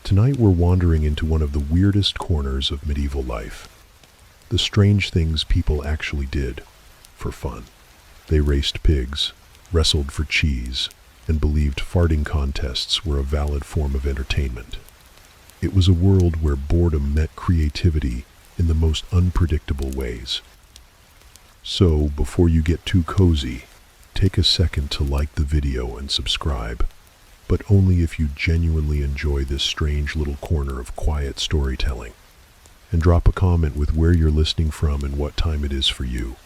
Tonight we're wandering into one of the weirdest corners of medieval life. The strange things people actually did for fun. They raced pigs, wrestled for cheese, and believed farting contests were a valid form of entertainment. It was a world where boredom met creativity in the most unpredictable ways. So, before you get too cozy, take a second to like the video and subscribe, but only if you genuinely enjoy this strange little corner of quiet storytelling. And drop a comment with where you're listening from and what time it is for you.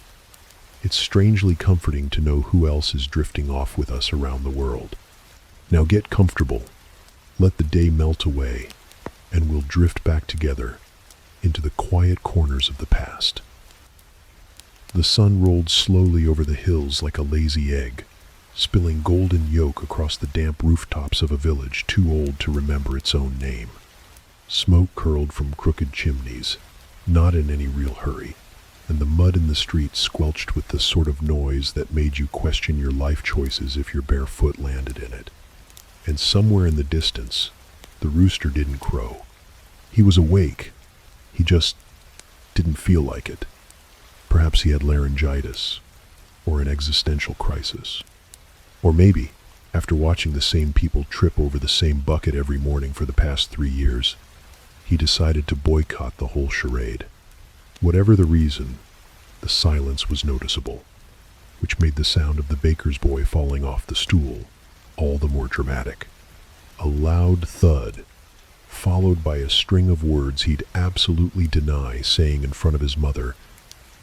It's strangely comforting to know who else is drifting off with us around the world. Now get comfortable, let the day melt away, and we'll drift back together into the quiet corners of the past. The sun rolled slowly over the hills like a lazy egg, spilling golden yolk across the damp rooftops of a village too old to remember its own name. Smoke curled from crooked chimneys, not in any real hurry, and the mud in the streets squelched with the sort of noise that made you question your life choices if your bare foot landed in it. And somewhere in the distance, the rooster didn't crow. He was awake. He just didn't feel like it. Perhaps he had laryngitis, or an existential crisis. Or maybe, after watching the same people trip over the same bucket every morning for the past 3 years, he decided to boycott the whole charade. Whatever the reason, the silence was noticeable, which made the sound of the baker's boy falling off the stool all the more dramatic. A loud thud, followed by a string of words he'd absolutely deny saying in front of his mother,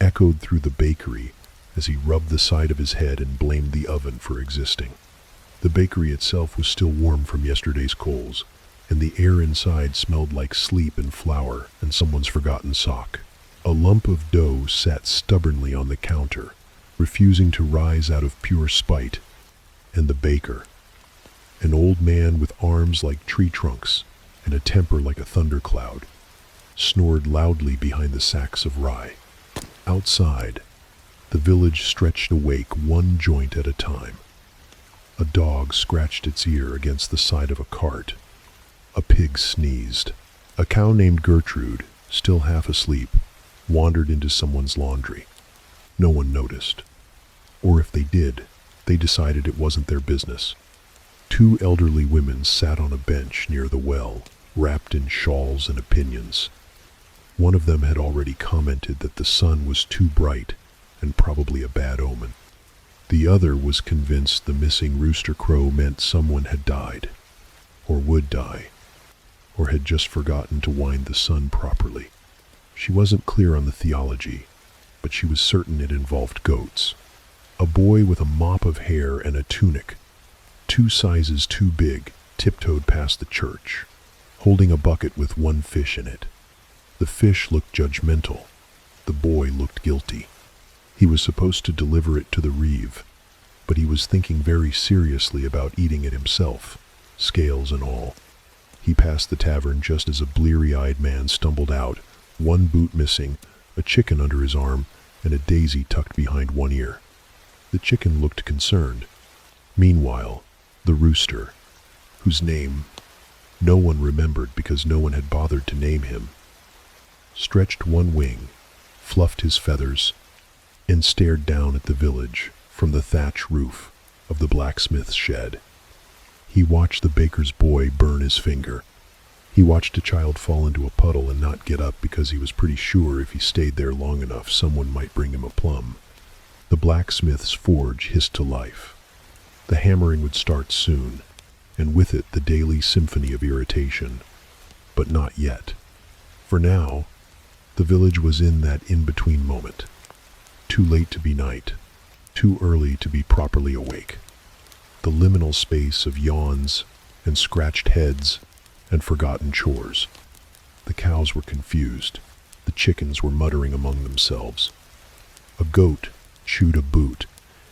echoed through the bakery as he rubbed the side of his head and blamed the oven for existing. The bakery itself was still warm from yesterday's coals, and the air inside smelled like sleep and flour and someone's forgotten sock. A lump of dough sat stubbornly on the counter, refusing to rise out of pure spite, and the baker, an old man with arms like tree trunks and a temper like a thundercloud, snored loudly behind the sacks of rye. Outside, the village stretched awake one joint at a time. A dog scratched its ear against the side of a cart. A pig sneezed. A cow named Gertrude, still half asleep, wandered into someone's laundry. No one noticed. Or if they did, they decided it wasn't their business. 2 elderly women sat on a bench near the well, wrapped in shawls and opinions. One of them had already commented that the sun was too bright and probably a bad omen. The other was convinced the missing rooster crow meant someone had died, or would die, or had just forgotten to wind the sun properly. She wasn't clear on the theology, but she was certain it involved goats. A boy with a mop of hair and a tunic, 2 sizes too big, tiptoed past the church, holding a bucket with 1 fish in it. The fish looked judgmental. The boy looked guilty. He was supposed to deliver it to the reeve, but he was thinking very seriously about eating it himself, scales and all. He passed the tavern just as a bleary-eyed man stumbled out, 1 boot missing, a chicken under his arm, and a daisy tucked behind 1 ear. The chicken looked concerned. Meanwhile, the rooster, whose name no one remembered because no one had bothered to name him, stretched 1 wing, fluffed his feathers, and stared down at the village from the thatch roof of the blacksmith's shed. He watched the baker's boy burn his finger. He watched a child fall into a puddle and not get up because he was pretty sure if he stayed there long enough someone might bring him a plum. The blacksmith's forge hissed to life. The hammering would start soon, and with it the daily symphony of irritation. But not yet. For now, the village was in that in-between moment. Too late to be night, too early to be properly awake. The liminal space of yawns and scratched heads and forgotten chores. The cows were confused. The chickens were muttering among themselves. A goat chewed a boot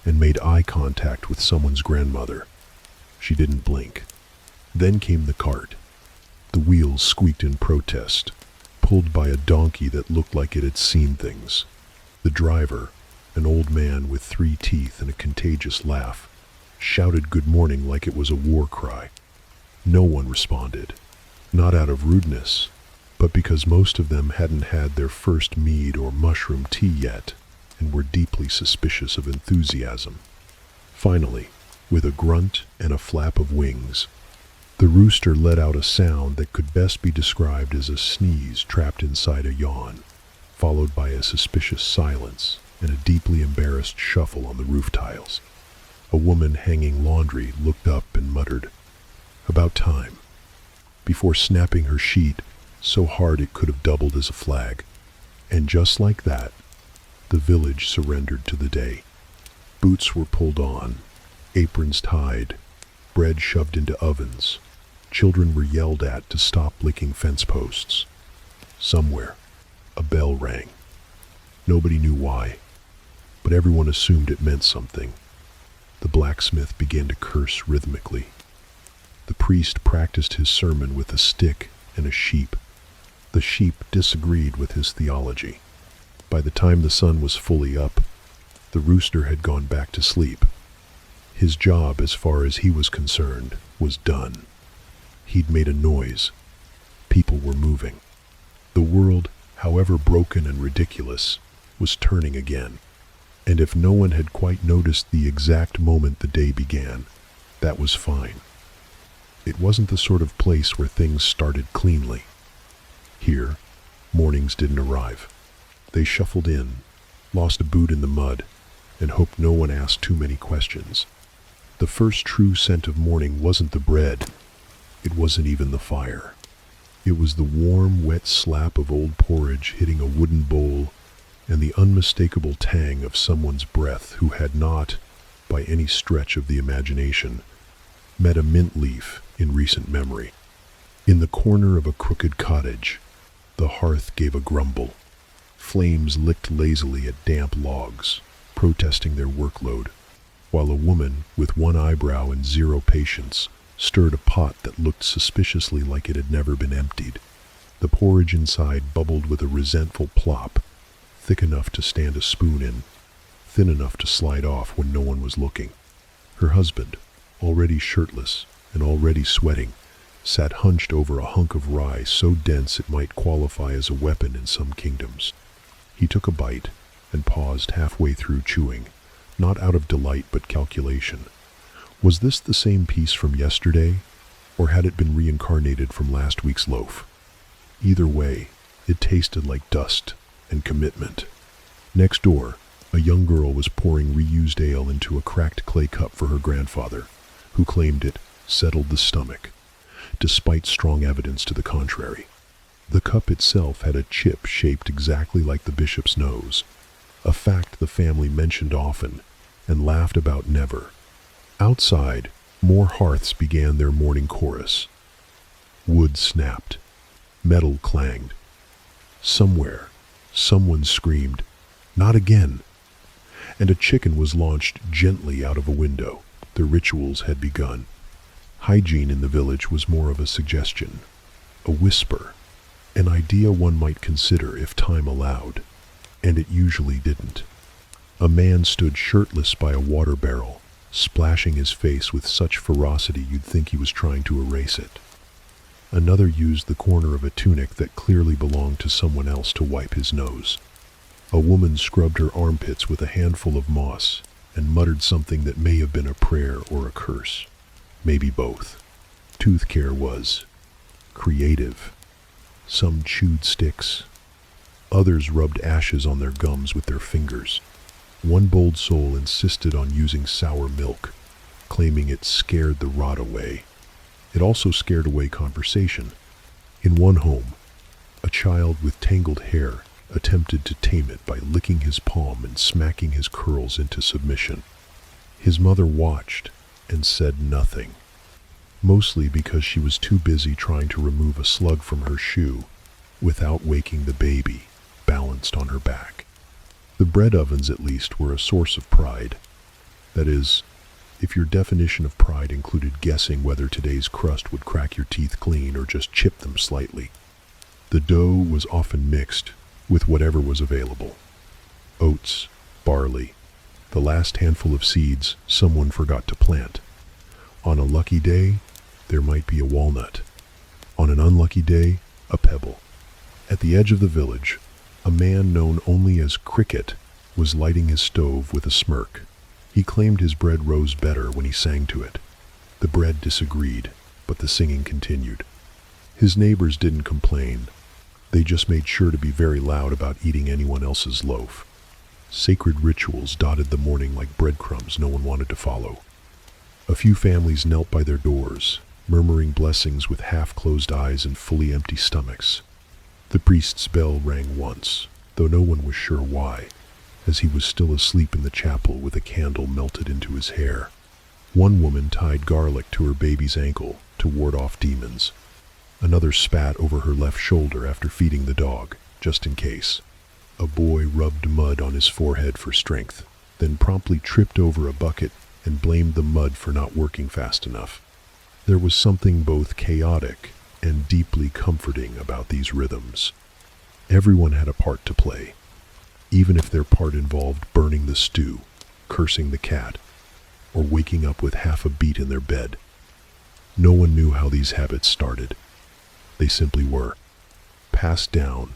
and made eye contact with someone's grandmother. She didn't blink. Then came the cart. The wheels squeaked in protest, pulled by a donkey that looked like it had seen things. The driver, an old man with 3 teeth and a contagious laugh, shouted good morning like it was a war cry. No one responded. not out of rudeness, but because most of them hadn't had their first mead or mushroom tea yet and were deeply suspicious of enthusiasm. Finally, with a grunt and a flap of wings, the rooster let out a sound that could best be described as a sneeze trapped inside a yawn, followed by a suspicious silence and a deeply embarrassed shuffle on the roof tiles. A woman hanging laundry looked up and muttered, "About time," before snapping her sheet so hard it could have doubled as a flag. And just like that, the village surrendered to the day. Boots were pulled on, aprons tied, bread shoved into ovens. Children were yelled at to stop licking fence posts. Somewhere, a bell rang. Nobody knew why, but everyone assumed it meant something. The blacksmith began to curse rhythmically. The priest practiced his sermon with a stick and a sheep. The sheep disagreed with his theology. By the time the sun was fully up, the rooster had gone back to sleep. His job, as far as he was concerned, was done. He'd made a noise. People were moving. The world, however broken and ridiculous, was turning again. And if no one had quite noticed the exact moment the day began, that was fine. It wasn't the sort of place where things started cleanly. Here, mornings didn't arrive. They shuffled in, lost a boot in the mud, and hoped no one asked too many questions. The first true scent of morning wasn't the bread. It wasn't even the fire. It was the warm, wet slap of old porridge hitting a wooden bowl and the unmistakable tang of someone's breath who had not, by any stretch of the imagination, met a mint leaf in recent memory. In the corner of a crooked cottage, the hearth gave a grumble. Flames licked lazily at damp logs, protesting their workload, while a woman with one eyebrow and zero patience stirred a pot that looked suspiciously like it had never been emptied. The porridge inside bubbled with a resentful plop, thick enough to stand a spoon in, thin enough to slide off when no one was looking. Her husband, already shirtless and already sweating, sat hunched over a hunk of rye so dense it might qualify as a weapon in some kingdoms. He took a bite and paused halfway through chewing, not out of delight but calculation. Was this the same piece from yesterday, or had it been reincarnated from last week's loaf? Either way, it tasted like dust and commitment. Next door, a young girl was pouring reused ale into a cracked clay cup for her grandfather, who claimed it settled the stomach, despite strong evidence to the contrary. The cup itself had a chip shaped exactly like the bishop's nose, a fact the family mentioned often and laughed about never. Outside, more hearths began their morning chorus. Wood snapped. Metal clanged. Somewhere, someone screamed, "Not again!" And a chicken was launched gently out of a window. The rituals had begun. Hygiene in the village was more of a suggestion, a whisper, an idea one might consider if time allowed, and it usually didn't. A man stood shirtless by a water barrel, splashing his face with such ferocity you'd think he was trying to erase it. Another used the corner of a tunic that clearly belonged to someone else to wipe his nose. A woman scrubbed her armpits with a handful of moss and muttered something that may have been a prayer or a curse. Maybe both. Tooth care was creative. Some chewed sticks. Others rubbed ashes on their gums with their fingers. One bold soul insisted on using sour milk, claiming it scared the rot away. It also scared away conversation. In one home, a child with tangled hair attempted to tame it by licking his palm and smacking his curls into submission. His mother watched and said nothing, mostly because she was too busy trying to remove a slug from her shoe without waking the baby balanced on her back. The bread ovens, at least, were a source of pride. That is, if your definition of pride included guessing whether today's crust would crack your teeth clean or just chip them slightly. The dough was often mixed with whatever was available. Oats, barley, the last handful of seeds someone forgot to plant. On a lucky day, there might be a walnut. On an unlucky day, a pebble. At the edge of the village, a man known only as Cricket was lighting his stove with a smirk. He claimed his bread rose better when he sang to it. The bread disagreed, but the singing continued. His neighbors didn't complain. They just made sure to be very loud about eating anyone else's loaf. Sacred rituals dotted the morning like breadcrumbs no one wanted to follow. A few families knelt by their doors, murmuring blessings with half-closed eyes and fully empty stomachs. The priest's bell rang once, though no one was sure why, as he was still asleep in the chapel with a candle melted into his hair. One woman tied garlic to her baby's ankle to ward off demons. Another spat over her left shoulder after feeding the dog, just in case. A boy rubbed mud on his forehead for strength, then promptly tripped over a bucket and blamed the mud for not working fast enough. There was something both chaotic and deeply comforting about these rhythms. Everyone had a part to play, even if their part involved burning the stew, cursing the cat, or waking up with half a beat in their bed. No one knew how these habits started. They simply were. Passed down,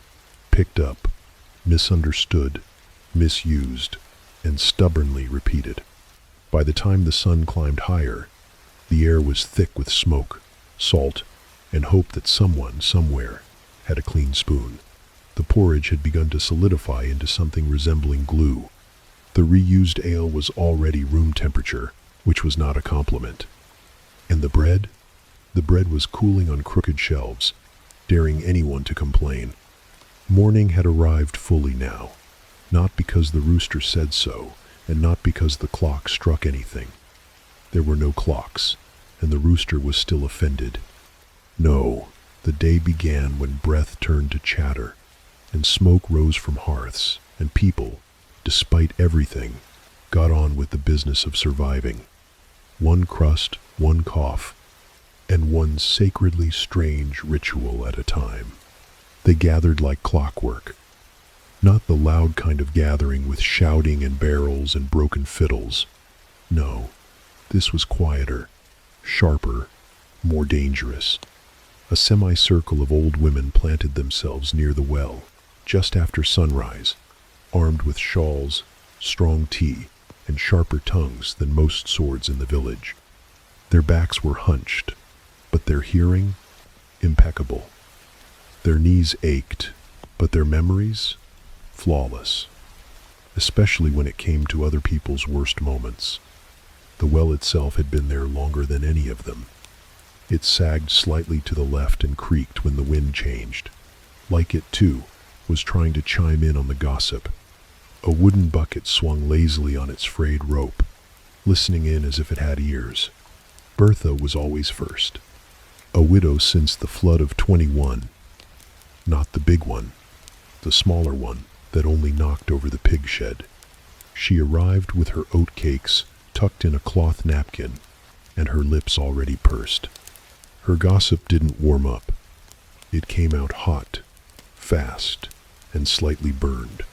picked up, misunderstood, misused, and stubbornly repeated. By the time the sun climbed higher, the air was thick with smoke, salt, and hope that someone, somewhere, had a clean spoon. The porridge had begun to solidify into something resembling glue. The reused ale was already room temperature, which was not a compliment. And the bread? The bread was cooling on crooked shelves, daring anyone to complain. Morning had arrived fully now, not because the rooster said so, and not because the clock struck anything. There were no clocks, and the rooster was still offended. No, the day began when breath turned to chatter, and smoke rose from hearths, and people, despite everything, got on with the business of surviving. One crust, one cough, and one sacredly strange ritual at a time. They gathered like clockwork. Not the loud kind of gathering with shouting and barrels and broken fiddles. No, this was quieter, sharper, more dangerous. A semicircle of old women planted themselves near the well, just after sunrise, armed with shawls, strong tea, and sharper tongues than most swords in the village. Their backs were hunched, but their hearing, impeccable. Their knees ached, but their memories, flawless, especially when it came to other people's worst moments. The well itself had been there longer than any of them. It sagged slightly to the left and creaked when the wind changed. Like it, too, was trying to chime in on the gossip. A wooden bucket swung lazily on its frayed rope, listening in as if it had ears. Bertha was always first. A widow since the flood of 21. Not the big one, the smaller one that only knocked over the pig shed. She arrived with her oat cakes tucked in a cloth napkin and her lips already pursed. Her gossip didn't warm up. It came out hot, fast, and slightly burned.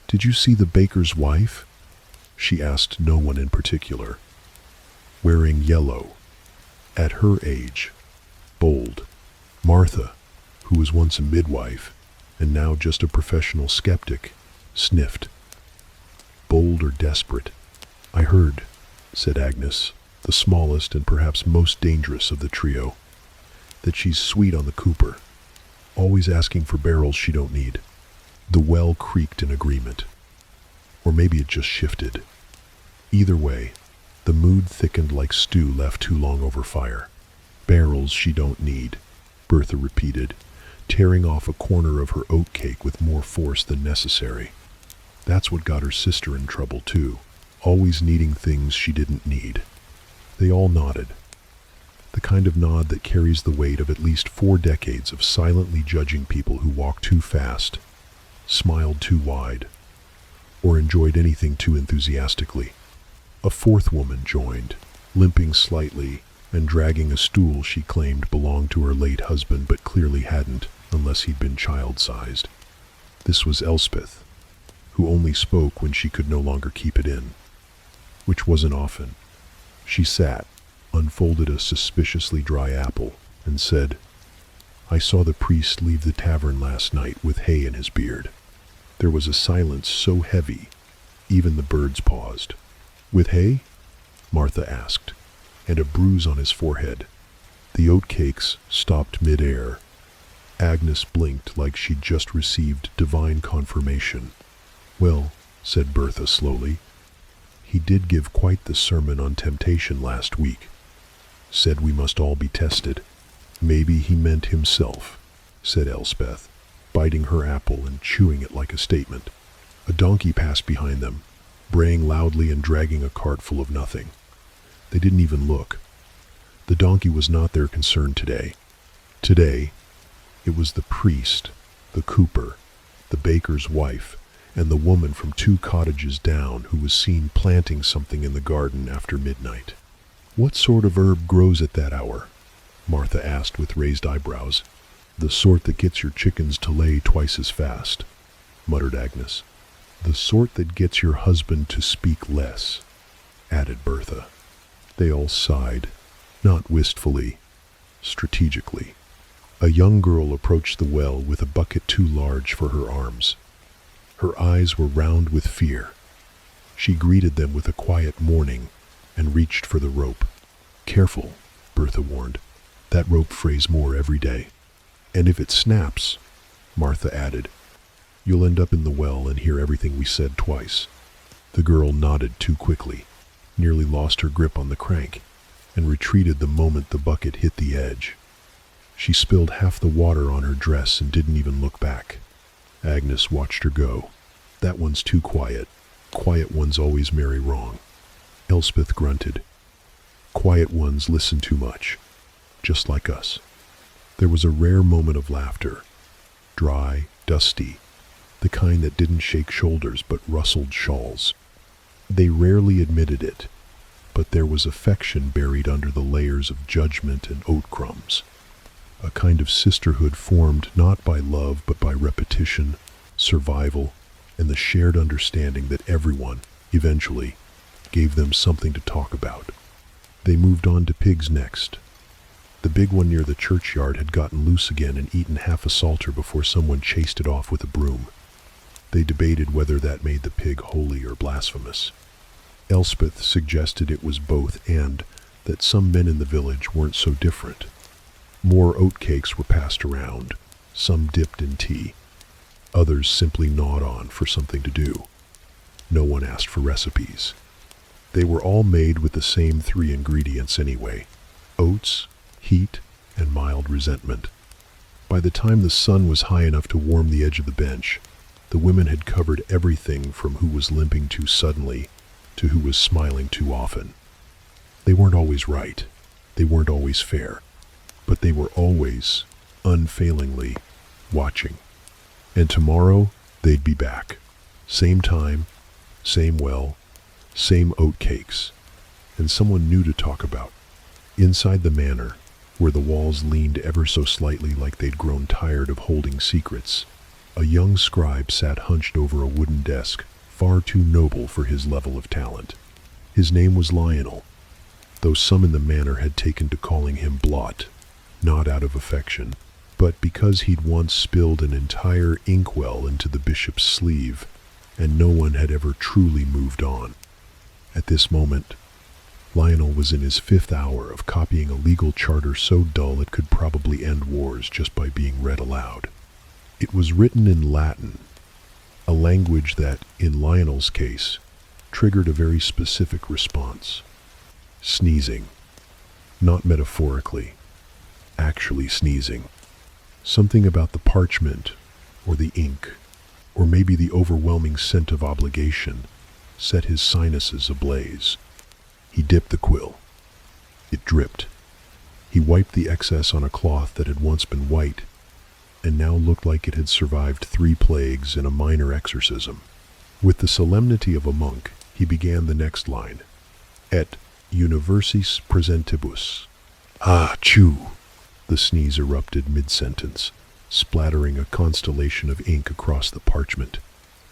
"Did you see the baker's wife?" she asked no one in particular. Wearing yellow. At her age. Bold. Martha, who was once a midwife, and now just a professional skeptic, sniffed. Bold or desperate? "I heard," said Agnes, the smallest and perhaps most dangerous of the trio, "that she's sweet on the cooper, always asking for barrels she don't need." The well creaked in agreement. Or maybe it just shifted. Either way, the mood thickened like stew left too long over fire. "Barrels she don't need," Bertha repeated, tearing off a corner of her oat cake with more force than necessary. That's what got her sister in trouble too, always needing things she didn't need. They all nodded. The kind of nod that carries the weight of at least 4 decades of silently judging people who walked too fast, smiled too wide, or enjoyed anything too enthusiastically. A 4th woman joined, limping slightly and dragging a stool she claimed belonged to her late husband but clearly hadn't, unless he'd been child-sized. This was Elspeth, who only spoke when she could no longer keep it in, which wasn't often. She sat, unfolded a suspiciously dry apple, and said, I saw the priest leave the tavern last night with hay in his beard. There was a silence so heavy, even the birds paused. With hay? Martha asked, and a bruise on his forehead. The oatcakes stopped mid-air. Agnes blinked like she'd just received divine confirmation. Well, said Bertha slowly, he did give quite the sermon on temptation last week. Said we must all be tested. Maybe he meant himself, said Elspeth, biting her apple and chewing it like a statement. A donkey passed behind them, braying loudly and dragging a cart full of nothing. They didn't even look. The donkey was not their concern today. Today, it was the priest, the cooper, the baker's wife, and the woman from 2 cottages down who was seen planting something in the garden after midnight. What sort of herb grows at that hour? Martha asked with raised eyebrows. The sort that gets your chickens to lay twice as fast, muttered Agnes. The sort that gets your husband to speak less, added Bertha. They all sighed, not wistfully, strategically. A young girl approached the well with a bucket too large for her arms. Her eyes were round with fear. She greeted them with a quiet morning and reached for the rope. Careful, Bertha warned. That rope frays more every day. And if it snaps, Martha added, you'll end up in the well and hear everything we said twice. The girl nodded too quickly, nearly lost her grip on the crank, and retreated the moment the bucket hit the edge. She spilled half the water on her dress and didn't even look back. Agnes watched her go. That one's too quiet. Quiet ones always marry wrong. Elspeth grunted. Quiet ones listen too much, just like us. There was a rare moment of laughter. Dry, dusty, the kind that didn't shake shoulders but rustled shawls. They rarely admitted it, but there was affection buried under the layers of judgment and oat crumbs. A kind of sisterhood formed not by love but by repetition, survival, and the shared understanding that everyone, eventually, gave them something to talk about. They moved on to pigs next. The big one near the churchyard had gotten loose again and eaten half a salter before someone chased it off with a broom. They debated whether that made the pig holy or blasphemous. Elspeth suggested it was both and that some men in the village weren't so different. More oatcakes were passed around, some dipped in tea. Others simply gnawed on for something to do. No one asked for recipes. They were all made with the same 3 ingredients anyway: oats, heat, and mild resentment. By the time the sun was high enough to warm the edge of the bench, the women had covered everything from who was limping too suddenly to who was smiling too often. They weren't always right. They weren't always fair. But they were always, unfailingly, watching. And tomorrow, they'd be back. Same time, same well, same oatcakes, and someone new to talk about. Inside the manor, where the walls leaned ever so slightly like they'd grown tired of holding secrets, a young scribe sat hunched over a wooden desk, far too noble for his level of talent. His name was Lionel, though some in the manor had taken to calling him Blot, not out of affection, but because he'd once spilled an entire inkwell into the bishop's sleeve, and no one had ever truly moved on. At this moment, Lionel was in his 5th hour of copying a legal charter so dull it could probably end wars just by being read aloud. It was written in Latin, a language that, in Lionel's case, triggered a very specific response. Sneezing. Not metaphorically, actually sneezing. Something about the parchment, or the ink, or maybe the overwhelming scent of obligation, set his sinuses ablaze. He dipped the quill. It dripped. He wiped the excess on a cloth that had once been white, and now looked like it had survived 3 plagues and a minor exorcism. With the solemnity of a monk, he began the next line. Et universis presentibus. Ah, chew! The sneeze erupted mid-sentence, splattering a constellation of ink across the parchment.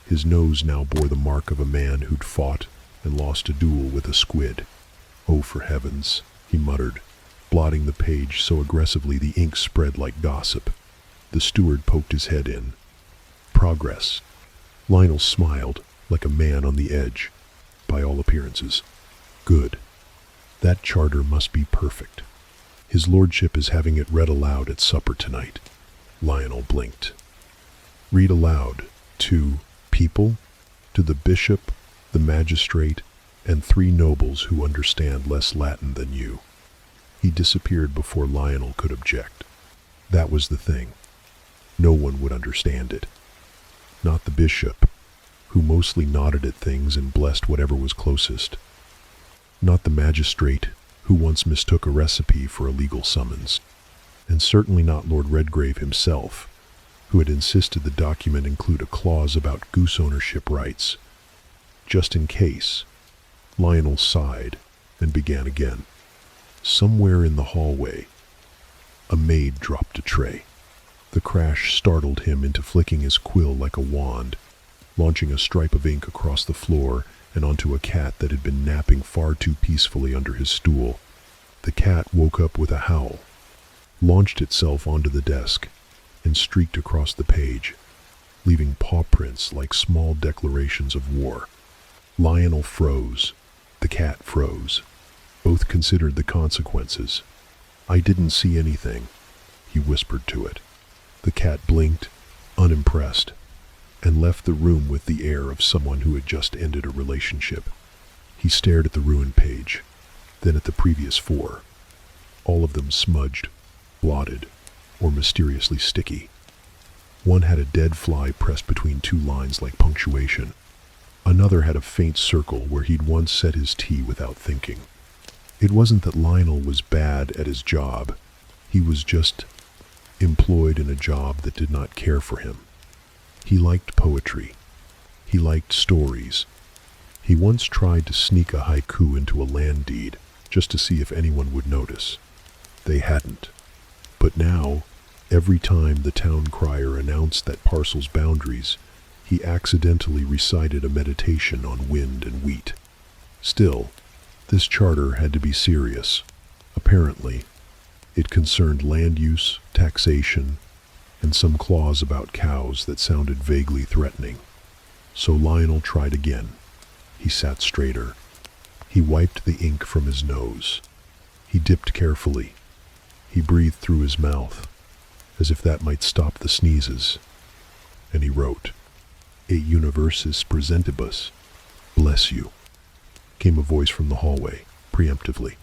His nose now bore the mark of a man who'd fought and lost a duel with a squid. Oh, for heavens, he muttered, blotting the page so aggressively the ink spread like gossip. The steward poked his head in. Progress. Lionel smiled, like a man on the edge, by all appearances. Good. That charter must be perfect. His lordship is having it read aloud at supper tonight. Lionel blinked. Read aloud to people, to the bishop, the magistrate, and 3 nobles who understand less Latin than you. He disappeared before Lionel could object. That was the thing. No one would understand it. Not the bishop, who mostly nodded at things and blessed whatever was closest. Not the magistrate, who once mistook a recipe for a legal summons. And certainly not Lord Redgrave himself, who had insisted the document include a clause about goose ownership rights. Just in case, Lionel sighed and began again. Somewhere in the hallway, a maid dropped a tray. The crash startled him into flicking his quill like a wand, launching a stripe of ink across the floor and onto a cat that had been napping far too peacefully under his stool. The cat woke up with a howl, launched itself onto the desk, and streaked across the page, leaving paw prints like small declarations of war. Lionel froze. The cat froze. Both considered the consequences. I didn't see anything, he whispered to it. The cat blinked, unimpressed, and left the room with the air of someone who had just ended a relationship. He stared at the ruined page, then at the previous 4, all of them smudged, blotted, or mysteriously sticky. One had a dead fly pressed between 2 lines like punctuation. Another had a faint circle where he'd once set his tea without thinking. It wasn't that Lionel was bad at his job. He was just employed in a job that did not care for him. He liked poetry. He liked stories. He once tried to sneak a haiku into a land deed just to see if anyone would notice. They hadn't. But now, every time the town crier announced that parcel's boundaries, he accidentally recited a meditation on wind and wheat. Still, this charter had to be serious. Apparently, it concerned land use, taxation, and some clause about cows that sounded vaguely threatening. So Lionel tried again. He sat straighter. He wiped the ink from his nose. He dipped carefully. He breathed through his mouth, as if that might stop the sneezes. And he wrote, "E universis presentibus." "Bless you," came a voice from the hallway, preemptively.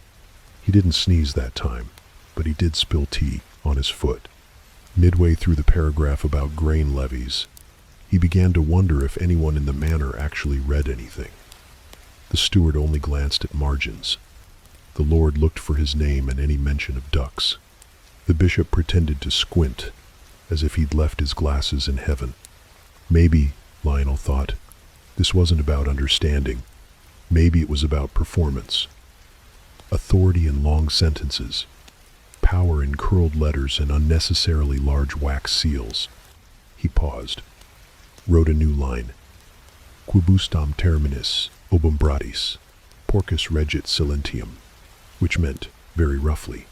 He didn't sneeze that time, but he did spill tea on his foot. Midway through the paragraph about grain levies, he began to wonder if anyone in the manor actually read anything. The steward only glanced at margins. The lord looked for his name and any mention of ducks. The bishop pretended to squint, as if he'd left his glasses in heaven. Maybe, Lionel thought, this wasn't about understanding. Maybe it was about performance. Authority in long sentences. Power in curled letters and unnecessarily large wax seals. He paused. Wrote a new line. Quibustam terminis obumbratis, porcus regit silentium, which meant, very roughly,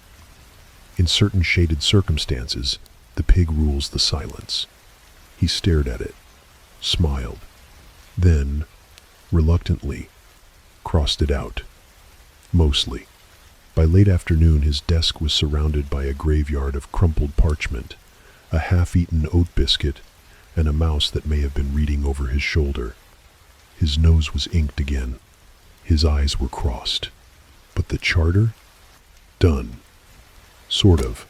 in certain shaded circumstances, the pig rules the silence. He stared at it, smiled, then, reluctantly, crossed it out. Mostly. By late afternoon, his desk was surrounded by a graveyard of crumpled parchment, a half-eaten oat biscuit, and a mouse that may have been reading over his shoulder. His nose was inked again. His eyes were crossed. But the charter? Done. Sort of.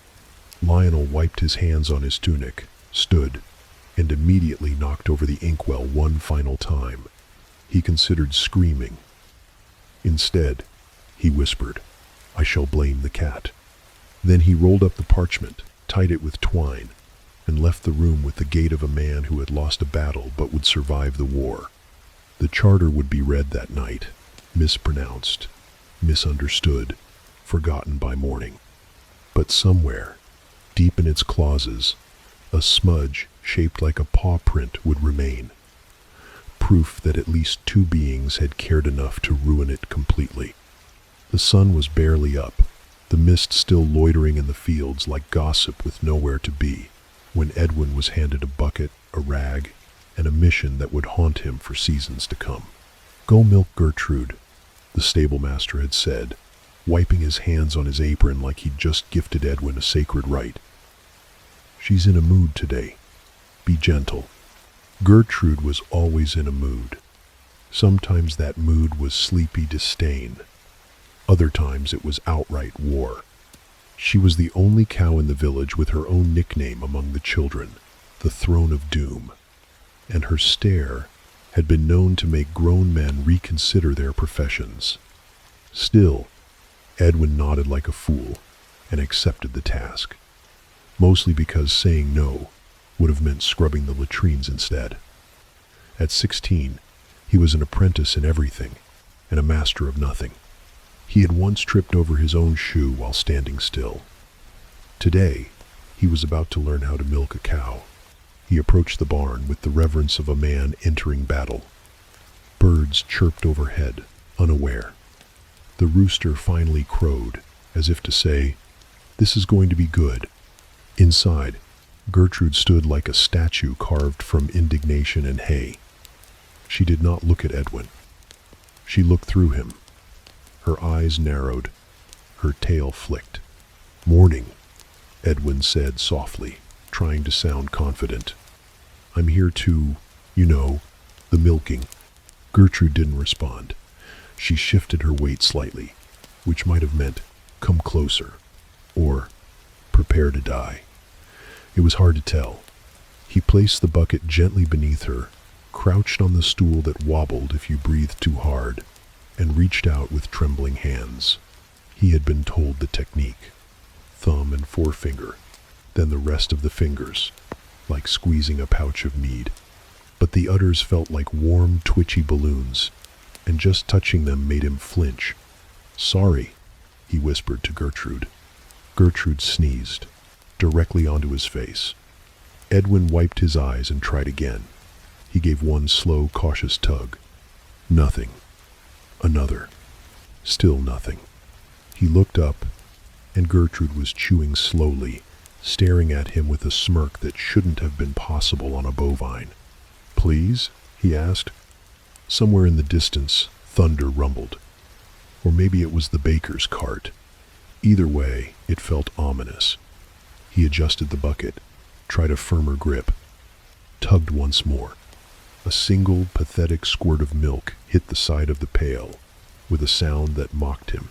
Lionel wiped his hands on his tunic, stood, and immediately knocked over the inkwell one final time. He considered screaming. Instead, he whispered, "I shall blame the cat." Then he rolled up the parchment, tied it with twine, and left the room with the gait of a man who had lost a battle but would survive the war. The charter would be read that night, mispronounced, misunderstood, forgotten by morning. But somewhere, deep in its clauses, a smudge shaped like a paw print would remain. Proof that at least 2 beings had cared enough to ruin it completely. The sun was barely up, the mist still loitering in the fields like gossip with nowhere to be, when Edwin was handed a bucket, a rag, and a mission that would haunt him for seasons to come. "Go milk Gertrude," the stable master had said, wiping his hands on his apron like he'd just gifted Edwin a sacred rite. "She's in a mood today. Be gentle." Gertrude was always in a mood. Sometimes that mood was sleepy disdain. Other times it was outright war. She was the only cow in the village with her own nickname among the children, the Throne of Doom, and her stare had been known to make grown men reconsider their professions. Still, Edwin nodded like a fool and accepted the task, mostly because saying no would have meant scrubbing the latrines instead. At 16, he was an apprentice in everything and a master of nothing. He had once tripped over his own shoe while standing still. Today, he was about to learn how to milk a cow. He approached the barn with the reverence of a man entering battle. Birds chirped overhead, unaware. The rooster finally crowed, as if to say, "This is going to be good." Inside, Gertrude stood like a statue carved from indignation and hay. She did not look at Edwin. She looked through him. Her eyes narrowed. Her tail flicked. "Morning," Edwin said softly, trying to sound confident. "I'm here to, the milking." Gertrude didn't respond. She shifted her weight slightly, which might have meant, "Come closer," or "Prepare to die." It was hard to tell. He placed the bucket gently beneath her, crouched on the stool that wobbled if you breathed too hard, and reached out with trembling hands. He had been told the technique: thumb and forefinger, then the rest of the fingers, like squeezing a pouch of mead. But the udders felt like warm, twitchy balloons, and just touching them made him flinch. "Sorry," he whispered to Gertrude. Gertrude sneezed, directly onto his face. Edwin wiped his eyes and tried again. He gave one slow, cautious tug. Nothing. Another. Still nothing. He looked up, and Gertrude was chewing slowly, staring at him with a smirk that shouldn't have been possible on a bovine. "Please?" he asked. Somewhere in the distance, thunder rumbled. Or maybe it was the baker's cart. Either way, it felt ominous. He adjusted the bucket, tried a firmer grip, tugged once more. A single, pathetic squirt of milk hit the side of the pail, with a sound that mocked him.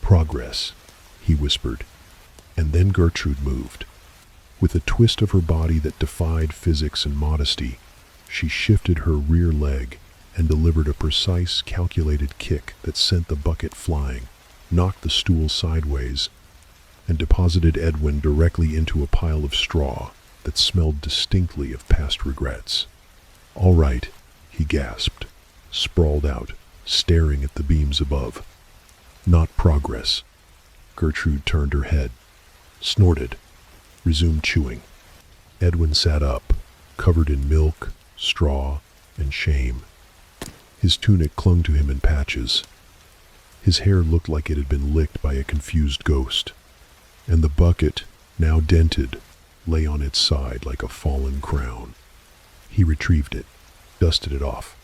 "Progress," he whispered. And then Gertrude moved. With a twist of her body that defied physics and modesty, she shifted her rear leg and delivered a precise, calculated kick that sent the bucket flying, knocked the stool sideways, and deposited Edwin directly into a pile of straw that smelled distinctly of past regrets. "All right," he gasped, sprawled out, staring at the beams above. "Not progress." Gertrude turned her head, snorted, resumed chewing. Edwin sat up, covered in milk, straw, and shame. His tunic clung to him in patches. His hair looked like it had been licked by a confused ghost. And the bucket, now dented, lay on its side like a fallen crown. He retrieved it, dusted it off,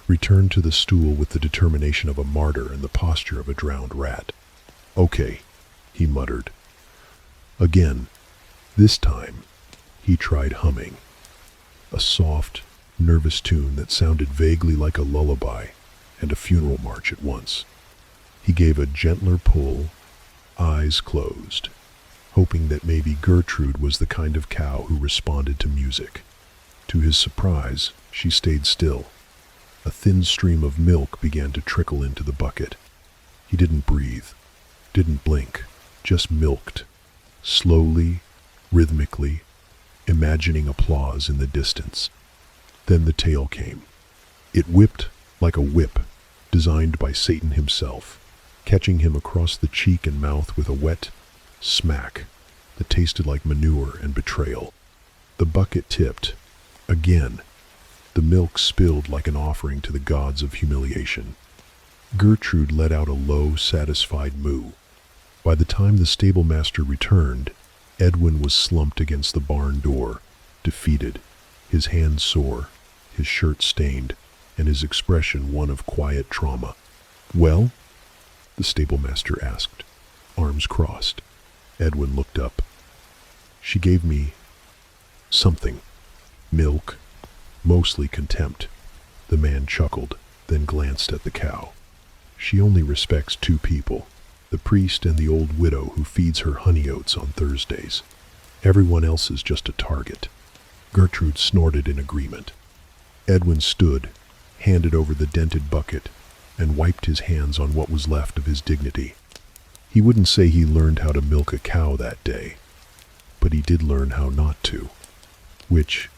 returned to the stool with the determination of a martyr and the posture of a drowned rat. "Okay," he muttered. Again, this time, he tried humming. A soft, nervous tune that sounded vaguely like a lullaby and a funeral march at once. He gave a gentler pull, eyes closed, hoping that maybe Gertrude was the kind of cow who responded to music. To his surprise, she stayed still. A thin stream of milk began to trickle into the bucket. He didn't breathe, didn't blink, just milked, slowly, rhythmically, imagining applause in the distance. Then the tail came. It whipped like a whip, designed by Satan himself, catching him across the cheek and mouth with a wet smack that tasted like manure and betrayal. The bucket tipped. Again, the milk spilled like an offering to the gods of humiliation. Gertrude let out a low, satisfied moo. By the time the stable master returned, Edwin was slumped against the barn door, defeated, his hands sore, his shirt stained, and his expression one of quiet trauma. "Well?" the stablemaster asked, arms crossed. Edwin looked up. "She gave me something. Milk. Mostly contempt." The man chuckled, then glanced at the cow. "She only respects two people, the priest and the old widow who feeds her honey oats on Thursdays. Everyone else is just a target." Gertrude snorted in agreement. Edwin stood, handed over the dented bucket, and wiped his hands on what was left of his dignity. He wouldn't say he learned how to milk a cow that day, but he did learn how not to, which,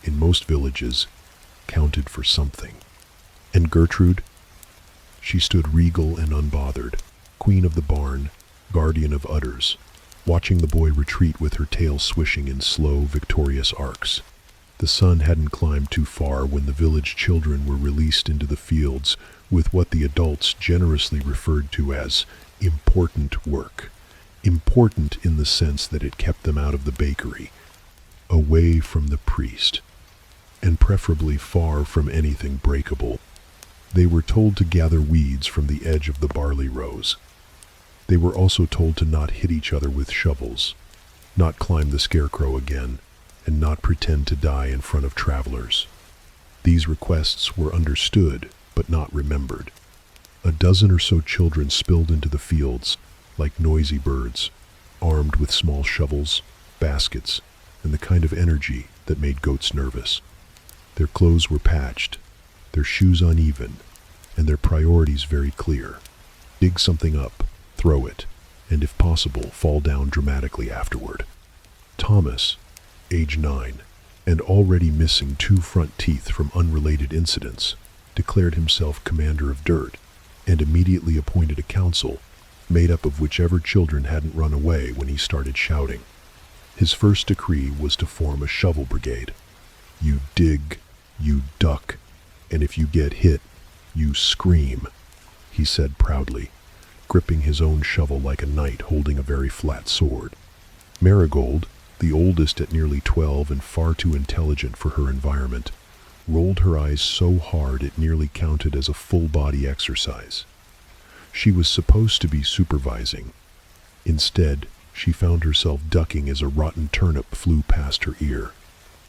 in most villages, counted for something. And Gertrude? She stood regal and unbothered, queen of the barn, guardian of udders, watching the boy retreat with her tail swishing in slow, victorious arcs. The sun hadn't climbed too far when the village children were released into the fields with what the adults generously referred to as important work. Important in the sense that it kept them out of the bakery, away from the priest, and preferably far from anything breakable. They were told to gather weeds from the edge of the barley rows. They were also told to not hit each other with shovels, not climb the scarecrow again, and not pretend to die in front of travelers. These requests were understood, but not remembered. A dozen or so children spilled into the fields, like noisy birds, armed with small shovels, baskets, and the kind of energy that made goats nervous. Their clothes were patched, their shoes uneven, and their priorities very clear. Dig something up, throw it, and if possible, fall down dramatically afterward. Thomas, age 9, and already missing 2 front teeth from unrelated incidents, declared himself commander of dirt, and immediately appointed a council, made up of whichever children hadn't run away when he started shouting. His first decree was to form a shovel brigade. You dig, you duck, and if you get hit, you scream, he said proudly, gripping his own shovel like a knight holding a very flat sword. Marigold, the oldest at nearly 12 and far too intelligent for her environment, rolled her eyes so hard it nearly counted as a full-body exercise. She was supposed to be supervising. Instead, she found herself ducking as a rotten turnip flew past her ear.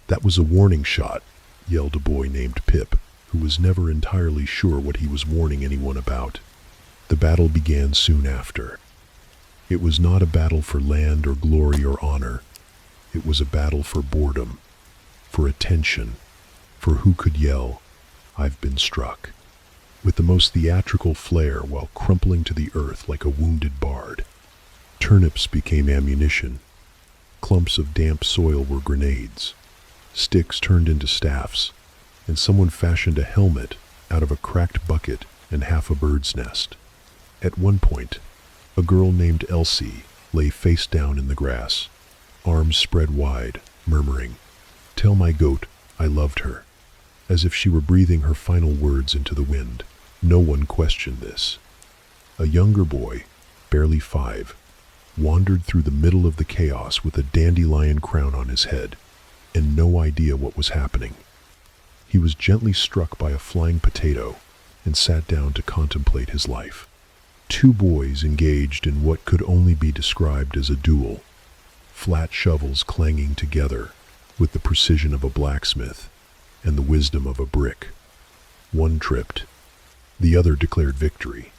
"That was a warning shot," yelled a boy named Pip, who was never entirely sure what he was warning anyone about. The battle began soon after. It was not a battle for land or glory or honor. It was a battle for boredom, for attention, for who could yell, "I've been struck," with the most theatrical flair while crumpling to the earth like a wounded bard. Turnips became ammunition. Clumps of damp soil were grenades. Sticks turned into staffs, and someone fashioned a helmet out of a cracked bucket and half a bird's nest. At one point, a girl named Elsie lay face down in the grass, arms spread wide, murmuring, "Tell my goat I loved her," as if she were breathing her final words into the wind. No one questioned this. A younger boy, barely 5, wandered through the middle of the chaos with a dandelion crown on his head, and no idea what was happening. He was gently struck by a flying potato and sat down to contemplate his life. 2 boys engaged in what could only be described as a duel, flat shovels clanging together with the precision of a blacksmith and the wisdom of a brick. One tripped, the other declared victory,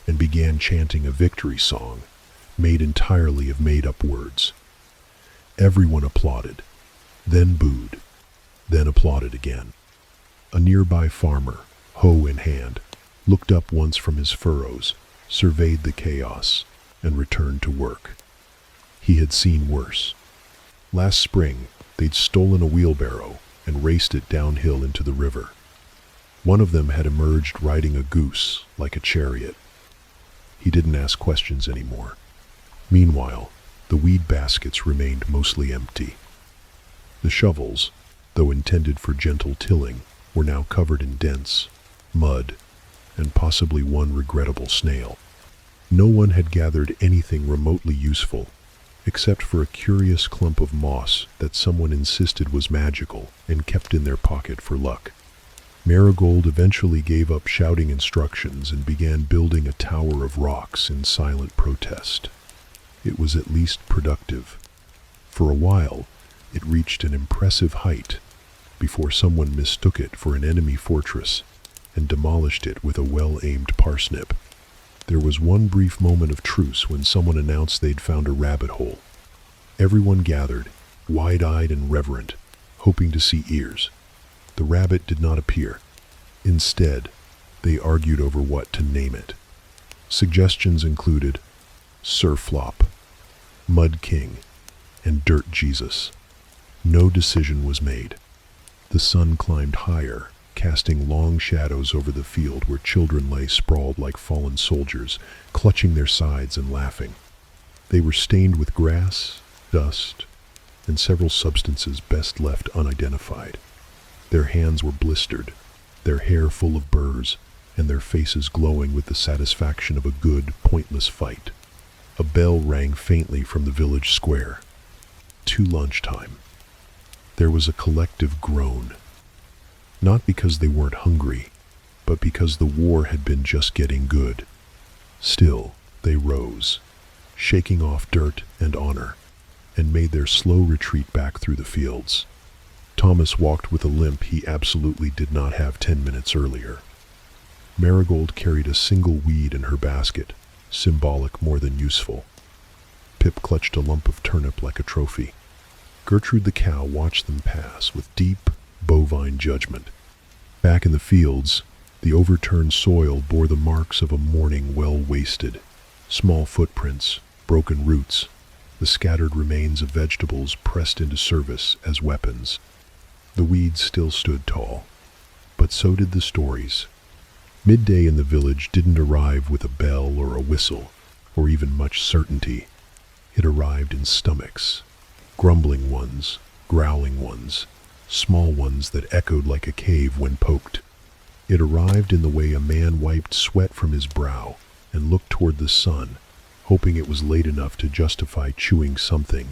and began chanting a victory song made entirely of made-up words. Everyone applauded, then booed, then applauded again. A nearby farmer, hoe in hand, looked up once from his furrows, surveyed the chaos, and returned to work. He had seen worse. Last spring, they'd stolen a wheelbarrow and raced it downhill into the river. One of them had emerged riding a goose like a chariot. He didn't ask questions anymore. Meanwhile, the weed baskets remained mostly empty. The shovels, though intended for gentle tilling, were now covered in dents, mud, and possibly one regrettable snail. No one had gathered anything remotely useful, except for a curious clump of moss that someone insisted was magical and kept in their pocket for luck. Marigold eventually gave up shouting instructions and began building a tower of rocks in silent protest. It was at least productive. For a while, it reached an impressive height before someone mistook it for an enemy fortress and demolished it with a well-aimed parsnip. There was one brief moment of truce when someone announced they'd found a rabbit hole. Everyone gathered, wide-eyed and reverent, hoping to see ears. The rabbit did not appear. Instead, they argued over what to name it. Suggestions included Surflop, Mud King, and Dirt Jesus. No decision was made. The sun climbed higher, casting long shadows over the field where children lay sprawled like fallen soldiers, clutching their sides and laughing. They were stained with grass, dust, and several substances best left unidentified. Their hands were blistered, their hair full of burrs, and their faces glowing with the satisfaction of a good, pointless fight. A bell rang faintly from the village square. To lunchtime. There was a collective groan. Not because they weren't hungry, but because the war had been just getting good. Still, they rose, shaking off dirt and honor, and made their slow retreat back through the fields. Thomas walked with a limp he absolutely did not have 10 minutes earlier. Marigold carried a single weed in her basket, symbolic more than useful. Pip clutched a lump of turnip like a trophy. Gertrude the cow watched them pass with deep, bovine judgment. Back in the fields, the overturned soil bore the marks of a morning well wasted. Small footprints, broken roots, the scattered remains of vegetables pressed into service as weapons. The weeds still stood tall, but so did the stories. Midday in the village didn't arrive with a bell or a whistle, or even much certainty. It arrived in stomachs, grumbling ones, growling ones, small ones that echoed like a cave when poked. It arrived in the way a man wiped sweat from his brow and looked toward the sun, hoping it was late enough to justify chewing something,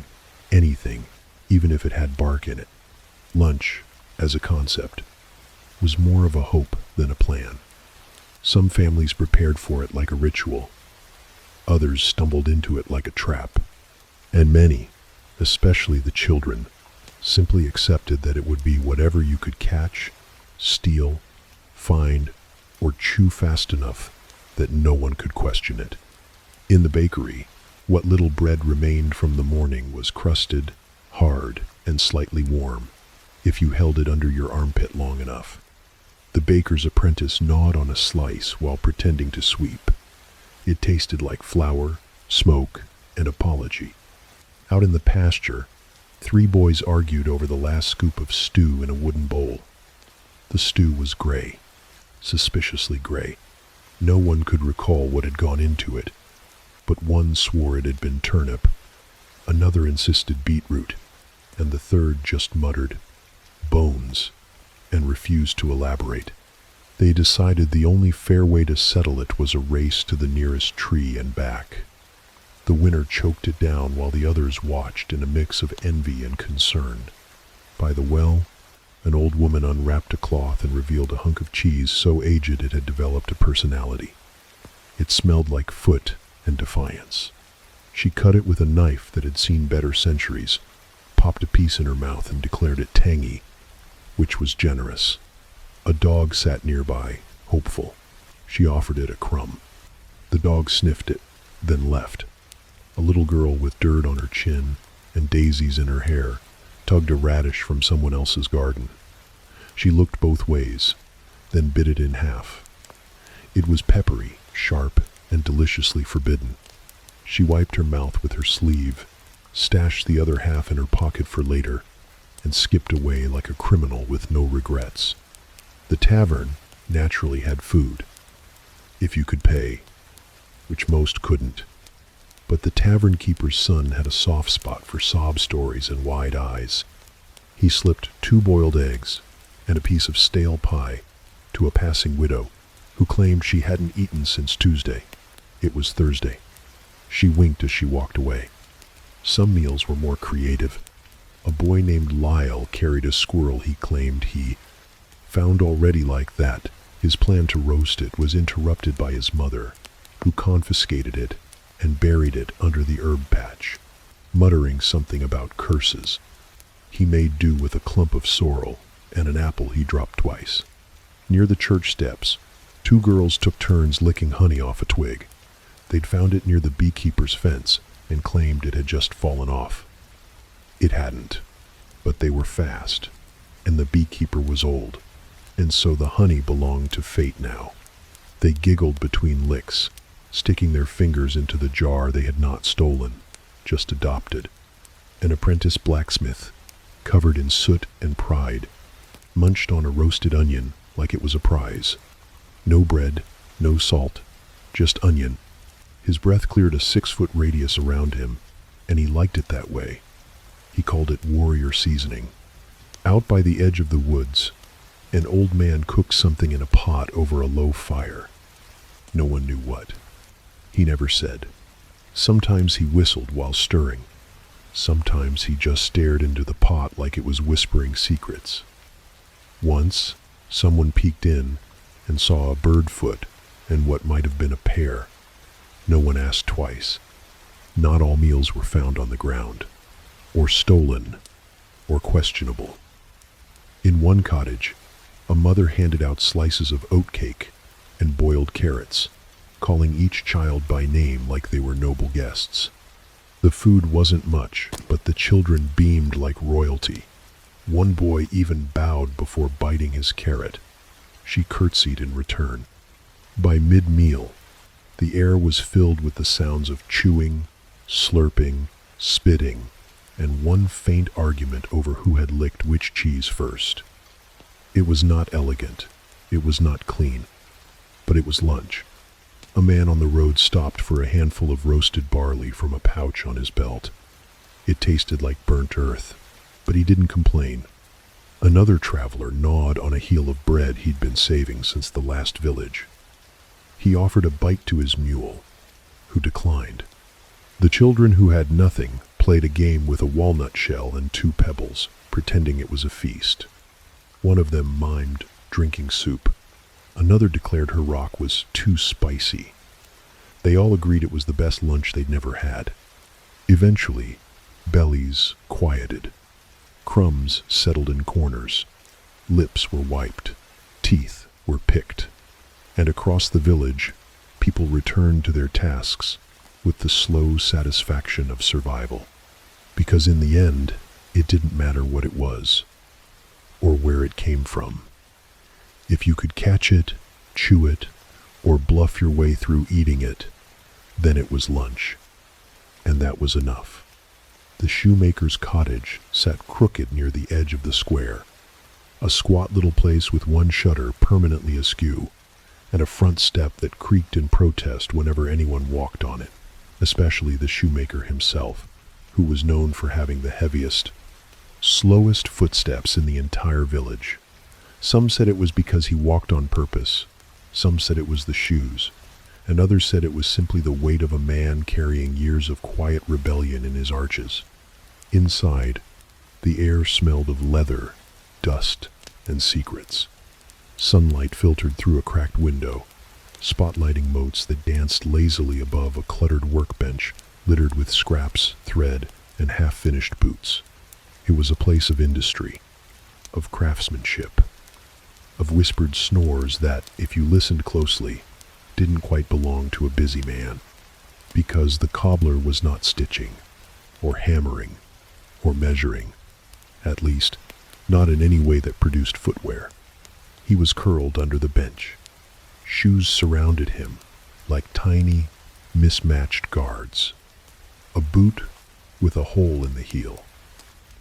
anything, even if it had bark in it. Lunch, as a concept, was more of a hope than a plan. Some families prepared for it like a ritual. Others stumbled into it like a trap. And many, especially the children, simply accepted that it would be whatever you could catch, steal, find, or chew fast enough that no one could question it. In the bakery, what little bread remained from the morning was crusted, hard, and slightly warm, if you held it under your armpit long enough. The baker's apprentice gnawed on a slice while pretending to sweep. It tasted like flour, smoke, and apology. Out in the pasture, 3 boys argued over the last scoop of stew in a wooden bowl. The stew was gray, suspiciously gray. No one could recall what had gone into it, but one swore it had been turnip, another insisted beetroot, and the third just muttered, "bones," and refused to elaborate. They decided the only fair way to settle it was a race to the nearest tree and back. The winner choked it down while the others watched in a mix of envy and concern. By the well, an old woman unwrapped a cloth and revealed a hunk of cheese so aged it had developed a personality. It smelled like foot and defiance. She cut it with a knife that had seen better centuries, popped a piece in her mouth and declared it tangy, which was generous. A dog sat nearby, hopeful. She offered it a crumb. The dog sniffed it, then left. A little girl with dirt on her chin and daisies in her hair tugged a radish from someone else's garden. She looked both ways, then bit it in half. It was peppery, sharp, and deliciously forbidden. She wiped her mouth with her sleeve, stashed the other half in her pocket for later, and skipped away like a criminal with no regrets. The tavern naturally had food, if you could pay, which most couldn't. But the tavern keeper's son had a soft spot for sob stories and wide eyes. He slipped 2 boiled eggs and a piece of stale pie to a passing widow who claimed she hadn't eaten since Tuesday. It was Thursday. She winked as she walked away. Some meals were more creative. A boy named Lyle carried a squirrel he claimed he found already like that. His plan to roast it was interrupted by his mother, who confiscated it and buried it under the herb patch, muttering something about curses. He made do with a clump of sorrel and an apple he dropped twice. Near the church steps, two girls took turns licking honey off a twig. They'd found it near the beekeeper's fence and claimed it had just fallen off. It hadn't, but they were fast, and the beekeeper was old, and so the honey belonged to fate now. They giggled between licks, sticking their fingers into the jar they had not stolen, just adopted. An apprentice blacksmith, covered in soot and pride, munched on a roasted onion like it was a prize. No bread, no salt, just onion. His breath cleared a 6-foot radius around him, and he liked it that way. He called it warrior seasoning. Out by the edge of the woods, an old man cooked something in a pot over a low fire. No one knew what. He never said. Sometimes he whistled while stirring. Sometimes he just stared into the pot like it was whispering secrets. Once, someone peeked in and saw a bird foot and what might have been a pear. No one asked twice. Not all meals were found on the ground, or stolen, or questionable. In one cottage, a mother handed out slices of oatcake and boiled carrots, calling each child by name like they were noble guests. The food wasn't much, but the children beamed like royalty. One boy even bowed before biting his carrot. She curtsied in return. By mid-meal, the air was filled with the sounds of chewing, slurping, spitting, and one faint argument over who had licked which cheese first. It was not elegant, it was not clean, but it was lunch. A man on the road stopped for a handful of roasted barley from a pouch on his belt. It tasted like burnt earth, but he didn't complain. Another traveler gnawed on a heel of bread he'd been saving since the last village. He offered a bite to his mule, who declined. The children who had nothing played a game with a walnut shell and 2 pebbles, pretending it was a feast. One of them mimed drinking soup. Another declared her rock was too spicy. They all agreed it was the best lunch they'd never had. Eventually, bellies quieted. Crumbs settled in corners. Lips were wiped. Teeth were picked. And across the village, people returned to their tasks with the slow satisfaction of survival. Because in the end, it didn't matter what it was, or where it came from. If you could catch it, chew it, or bluff your way through eating it, then it was lunch. And that was enough. The shoemaker's cottage sat crooked near the edge of the square, a squat little place with one shutter permanently askew, and a front step that creaked in protest whenever anyone walked on it, especially the shoemaker himself, who was known for having the heaviest, slowest footsteps in the entire village. Some said it was because he walked on purpose, some said it was the shoes, and others said it was simply the weight of a man carrying years of quiet rebellion in his arches. Inside, the air smelled of leather, dust, and secrets. Sunlight filtered through a cracked window, spotlighting motes that danced lazily above a cluttered workbench littered with scraps, thread, and half-finished boots. It was a place of industry, of craftsmanship, of whispered snores that, if you listened closely, didn't quite belong to a busy man, because the cobbler was not stitching, or hammering, or measuring, at least, not in any way that produced footwear. He was curled under the bench. Shoes surrounded him, like tiny, mismatched guards. A boot with a hole in the heel,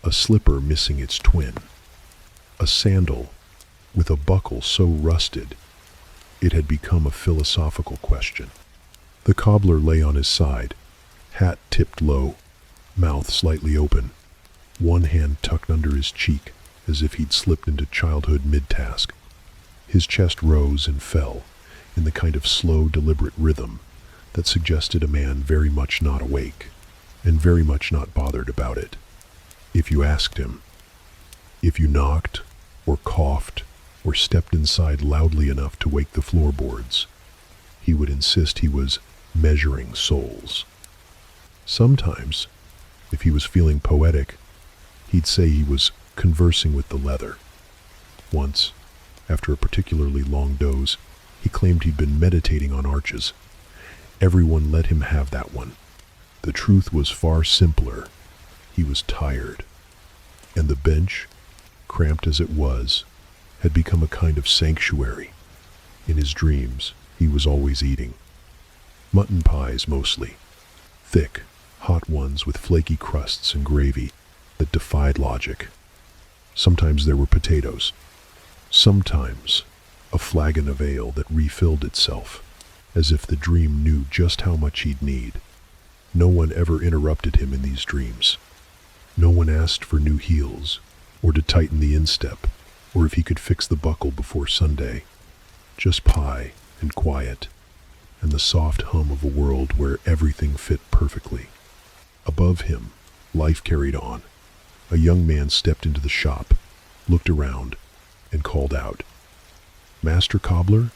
a slipper missing its twin, a sandal with a buckle so rusted it had become a philosophical question. The cobbler lay on his side, hat tipped low, mouth slightly open, one hand tucked under his cheek as if he'd slipped into childhood mid-task. His chest rose and fell in the kind of slow, deliberate rhythm that suggested a man very much not awake. and very much not bothered about it. If you asked him, if you knocked, or coughed, or stepped inside loudly enough to wake the floorboards, he would insist he was measuring souls. Sometimes, if he was feeling poetic, he'd say he was conversing with the leather. Once, after a particularly long doze, he claimed he'd been meditating on arches. Everyone let him have that one. The truth was far simpler. He was tired. And the bench, cramped as it was, had become a kind of sanctuary. In his dreams, he was always eating. Mutton pies mostly. Thick, hot ones with flaky crusts and gravy that defied logic. Sometimes there were potatoes. Sometimes a flagon of ale that refilled itself, as if the dream knew just how much he'd need. No one ever interrupted him in these dreams. No one asked for new heels, or to tighten the instep, or if he could fix the buckle before Sunday. Just pie and quiet, and the soft hum of a world where everything fit perfectly. Above him, life carried on. A young man stepped into the shop, looked around, and called out, "Master Cobbler?"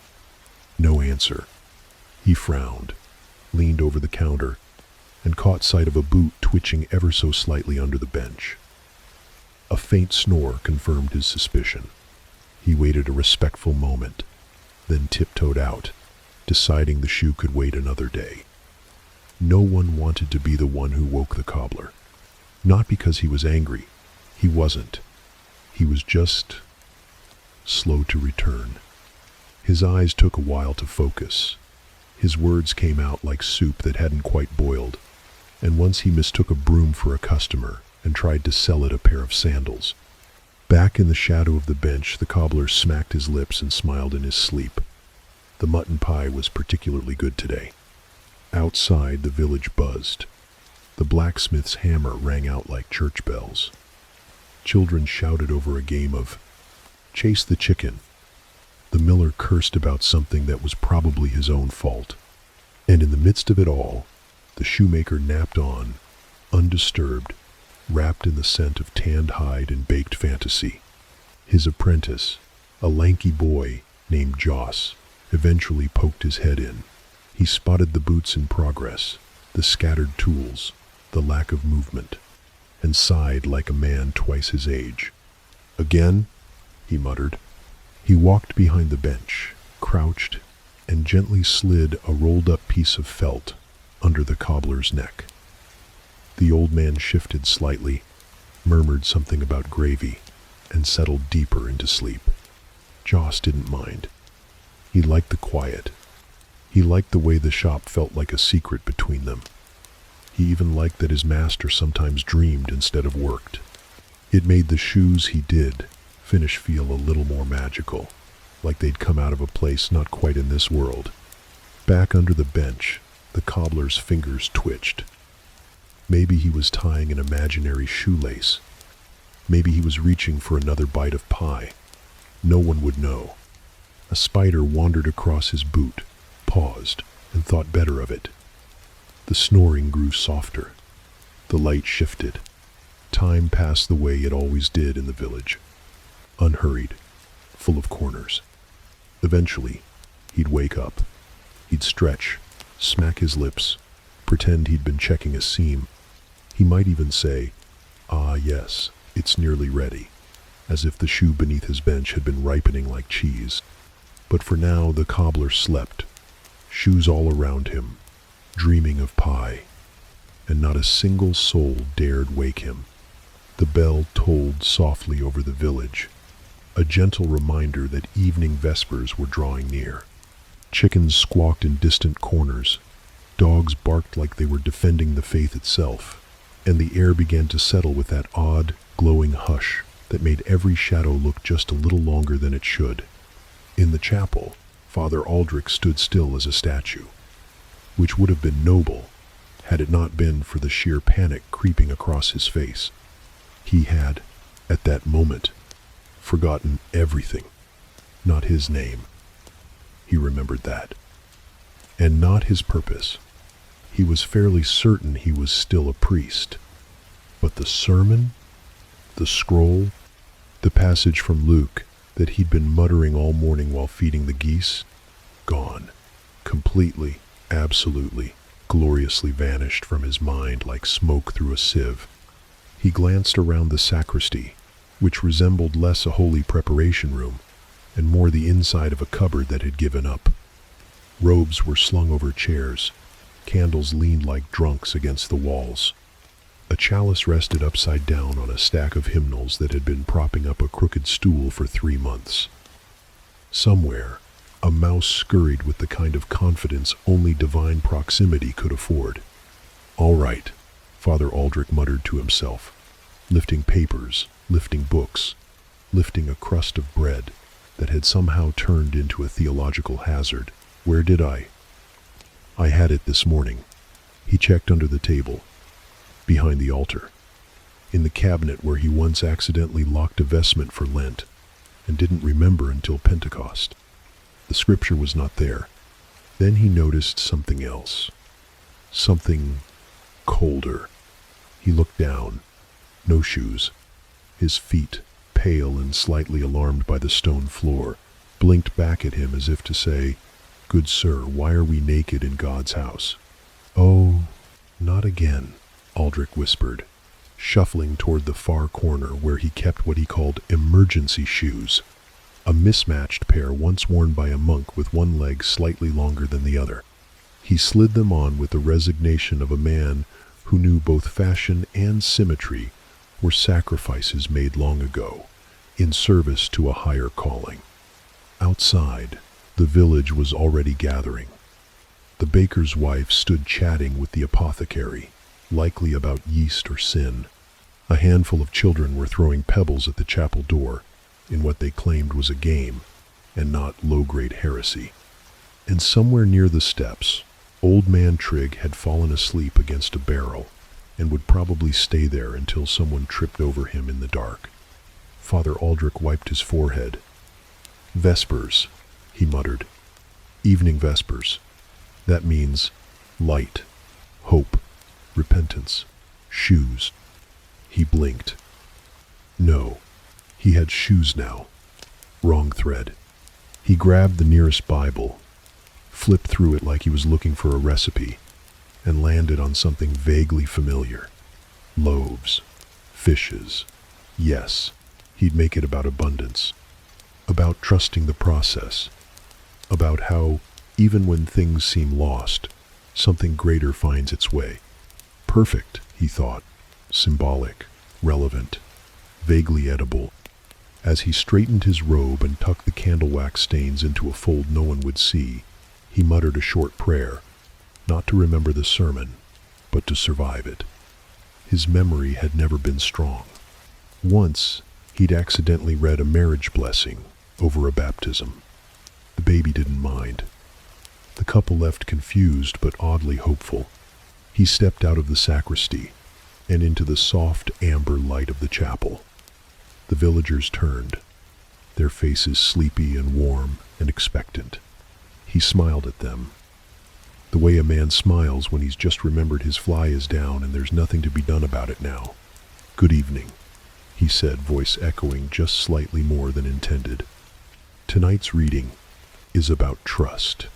No answer. He frowned, leaned over the counter, and caught sight of a boot twitching ever so slightly under the bench. A faint snore confirmed his suspicion. He waited a respectful moment, then tiptoed out, deciding the shoe could wait another day. No one wanted to be the one who woke the cobbler. Not because he was angry. He wasn't. He was just slow to return. His eyes took a while to focus. His words came out like soup that hadn't quite boiled, and once he mistook a broom for a customer and tried to sell it a pair of sandals. Back in the shadow of the bench, the cobbler smacked his lips and smiled in his sleep. The mutton pie was particularly good today. Outside, the village buzzed. The blacksmith's hammer rang out like church bells. Children shouted over a game of chase the chicken. The miller cursed about something that was probably his own fault. And in the midst of it all, the shoemaker napped on, undisturbed, wrapped in the scent of tanned hide and baked fantasy. His apprentice, a lanky boy named Joss, eventually poked his head in. He spotted the boots in progress, the scattered tools, the lack of movement, and sighed like a man twice his age. "Again?" he muttered. He walked behind the bench, crouched, and gently slid a rolled-up piece of felt under the cobbler's neck. The old man shifted slightly, murmured something about gravy, and settled deeper into sleep. Joss didn't mind. He liked the quiet. He liked the way the shop felt like a secret between them. He even liked that his master sometimes dreamed instead of worked. It made the shoes he did finish feel a little more magical, like they'd come out of a place not quite in this world. Back under the bench, the cobbler's fingers twitched. Maybe he was tying an imaginary shoelace. Maybe he was reaching for another bite of pie. No one would know. A spider wandered across his boot, paused, and thought better of it. The snoring grew softer. The light shifted. Time passed the way it always did in the village. Unhurried, full of corners. Eventually, he'd wake up. He'd stretch, smack his lips, pretend he'd been checking a seam. He might even say, "Ah, yes, it's nearly ready," as if the shoe beneath his bench had been ripening like cheese. But for now, the cobbler slept, shoes all around him, dreaming of pie, and not a single soul dared wake him. The bell tolled softly over the village, a gentle reminder that evening vespers were drawing near. Chickens squawked in distant corners, dogs barked like they were defending the faith itself, and the air began to settle with that odd, glowing hush that made every shadow look just a little longer than it should. In the chapel, Father Aldrich stood still as a statue, which would have been noble had it not been for the sheer panic creeping across his face. He had, at that moment, forgotten everything. Not his name. He remembered that. And not his purpose. He was fairly certain he was still a priest. But the sermon? The scroll? The passage from Luke that he'd been muttering all morning while feeding the geese? Gone. Completely, absolutely, gloriously vanished from his mind like smoke through a sieve. He glanced around the sacristy, which resembled less a holy preparation room and more the inside of a cupboard that had given up. Robes were slung over chairs. Candles leaned like drunks against the walls. A chalice rested upside down on a stack of hymnals that had been propping up a crooked stool for 3 months. Somewhere, a mouse scurried with the kind of confidence only divine proximity could afford. "All right," Father Aldrich muttered to himself, lifting papers, lifting books, lifting a crust of bread that had somehow turned into a theological hazard. "Where did I had it this morning." He checked under the table, behind the altar, in the cabinet where he once accidentally locked a vestment for Lent and didn't remember until Pentecost. The scripture was not there. Then he noticed something else. Something colder. He looked down. No shoes. His feet, pale and slightly alarmed by the stone floor, blinked back at him as if to say, "Good sir, why are we naked in God's house?" "Oh, not again," Aldrich whispered, shuffling toward the far corner where he kept what he called emergency shoes, a mismatched pair once worn by a monk with one leg slightly longer than the other. He slid them on with the resignation of a man who knew both fashion and symmetry were sacrifices made long ago, in service to a higher calling. Outside, the village was already gathering. The baker's wife stood chatting with the apothecary, likely about yeast or sin. A handful of children were throwing pebbles at the chapel door in what they claimed was a game and not low-grade heresy. And somewhere near the steps, Old Man Trigg had fallen asleep against a barrel and would probably stay there until someone tripped over him in the dark. Father Aldrich wiped his forehead. "Vespers," he muttered. "Evening vespers. That means light, hope, repentance, shoes." He blinked. No, he had shoes now. Wrong thread. He grabbed the nearest Bible, flipped through it like he was looking for a recipe, and landed on something vaguely familiar. Loaves, fishes. Yes, he'd make it about abundance, about trusting the process, about how, even when things seem lost, something greater finds its way. Perfect, he thought, symbolic, relevant, vaguely edible. As he straightened his robe and tucked the candle wax stains into a fold no one would see, he muttered a short prayer, not to remember the sermon, but to survive it. His memory had never been strong. Once, he'd accidentally read a marriage blessing over a baptism. The baby didn't mind. The couple left confused but oddly hopeful. He stepped out of the sacristy and into the soft amber light of the chapel. The villagers turned, their faces sleepy and warm and expectant. He smiled at them, the way a man smiles when he's just remembered his fly is down and there's nothing to be done about it now. "Good evening," he said, voice echoing just slightly more than intended. "Tonight's reading is about trust."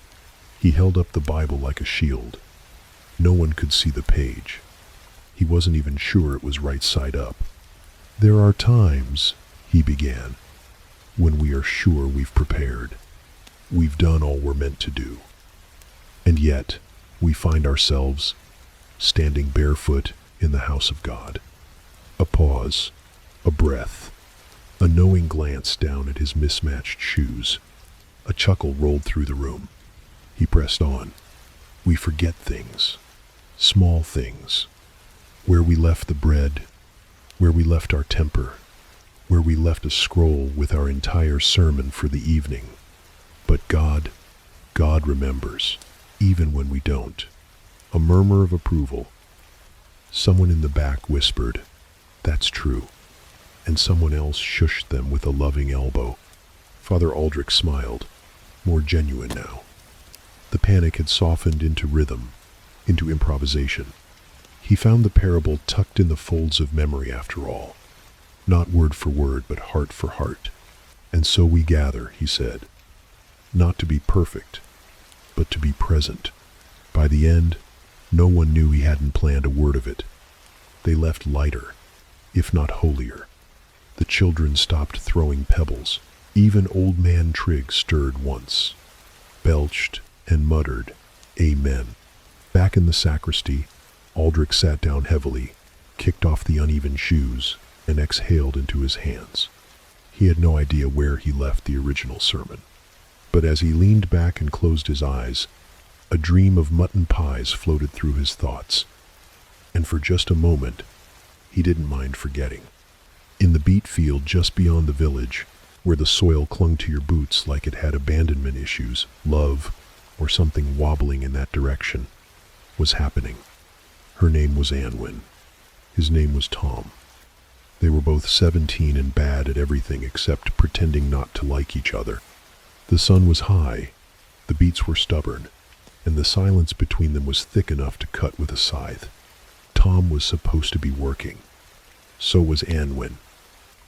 He held up the Bible like a shield. No one could see the page. He wasn't even sure it was right side up. "There are times," he began, "when we are sure we've prepared. We've done all we're meant to do. And yet, we find ourselves standing barefoot in the house of God." A pause, a breath, a knowing glance down at his mismatched shoes. A chuckle rolled through the room. He pressed on. "We forget things, small things, where we left the bread, where we left our temper, where we left a scroll with our entire sermon for the evening. But God remembers, even when we don't." A murmur of approval. Someone in the back whispered, "That's true," and someone else shushed them with a loving elbow. Father Aldrich smiled, more genuine now. The panic had softened into rhythm, into improvisation. He found the parable tucked in the folds of memory after all. Not word for word, but heart for heart. And so we gather, he said, not to be perfect, but to be present. By the end, no one knew he hadn't planned a word of it. They left lighter, if not holier. The children stopped throwing pebbles. Even old man Trigg stirred once, belched and muttered, "Amen." Back in the sacristy, Aldrich sat down heavily, kicked off the uneven shoes, and exhaled into his hands. He had no idea where he left the original sermon. But as he leaned back and closed his eyes, a dream of mutton pies floated through his thoughts. And for just a moment, he didn't mind forgetting. In the beet field just beyond the village, where the soil clung to your boots like it had abandonment issues, love, or something wobbling in that direction, was happening. Her name was Anwin. His name was Tom. They were both 17 and bad at everything except pretending not to like each other. The sun was high, the beets were stubborn, and the silence between them was thick enough to cut with a scythe. Tom was supposed to be working. So was Anwin.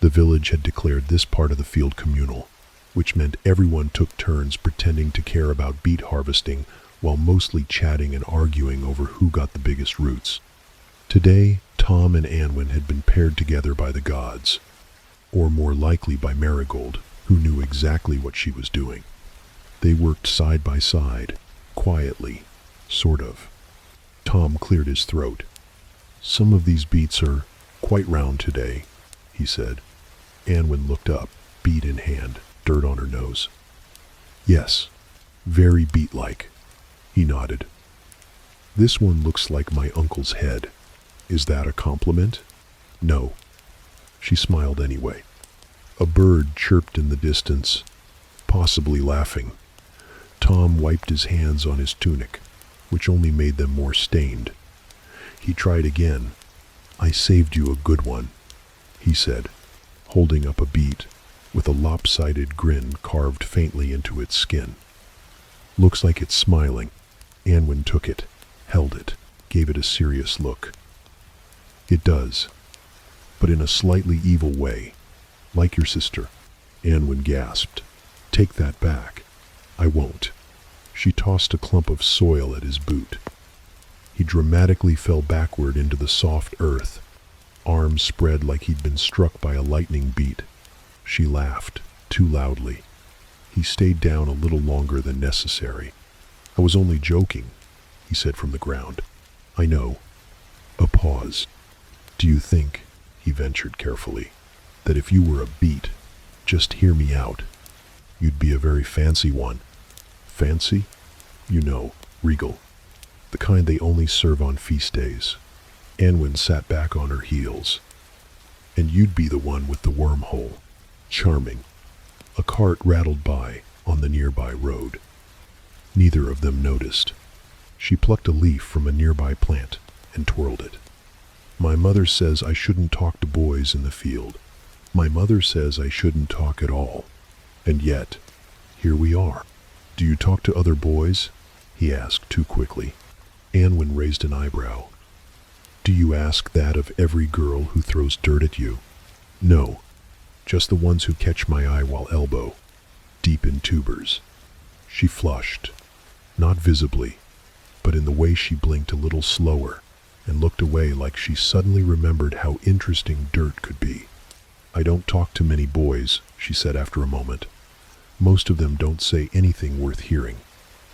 The village had declared this part of the field communal, which meant everyone took turns pretending to care about beet harvesting while mostly chatting and arguing over who got the biggest roots. Today, Tom and Anwin had been paired together by the gods, or more likely by Marigold, who knew exactly what she was doing. They worked side by side, quietly, sort of. Tom cleared his throat. "Some of these beets are quite round today," he said. Anwin looked up, beet in hand, dirt on her nose. "Yes, very beet-like," he nodded. "This one looks like my uncle's head. Is that a compliment?" "No." She smiled anyway. A bird chirped in the distance, possibly laughing. Tom wiped his hands on his tunic, which only made them more stained. He tried again. "I saved you a good one," he said, holding up a beet with a lopsided grin carved faintly into its skin. "Looks like it's smiling." Anwin took it, held it, gave it a serious look. "It does, but in a slightly evil way, like your sister." Anwin gasped. "Take that back." "I won't." She tossed a clump of soil at his boot. He dramatically fell backward into the soft earth, arms spread like he'd been struck by a lightning beat. She laughed, too loudly. He stayed down a little longer than necessary. "I was only joking," he said from the ground. "I know." A pause. "Do you think," he ventured carefully, "that if you were a beet, just hear me out, you'd be a very fancy one?" "Fancy?" "You know, regal. The kind they only serve on feast days." Anwin sat back on her heels. "And you'd be the one with the wormhole." "Charming." A cart rattled by on the nearby road. Neither of them noticed. She plucked a leaf from a nearby plant and twirled it. "My mother says I shouldn't talk to boys in the field. My mother says I shouldn't talk at all. And yet, here we are." "Do you talk to other boys?" he asked too quickly. Anwin raised an eyebrow. "Do you ask that of every girl who throws dirt at you?" "No, just the ones who catch my eye while elbow, deep in tubers." She flushed, not visibly, but in the way she blinked a little slower and looked away like she suddenly remembered how interesting dirt could be. "I don't talk to many boys," she said after a moment. "Most of them don't say anything worth hearing."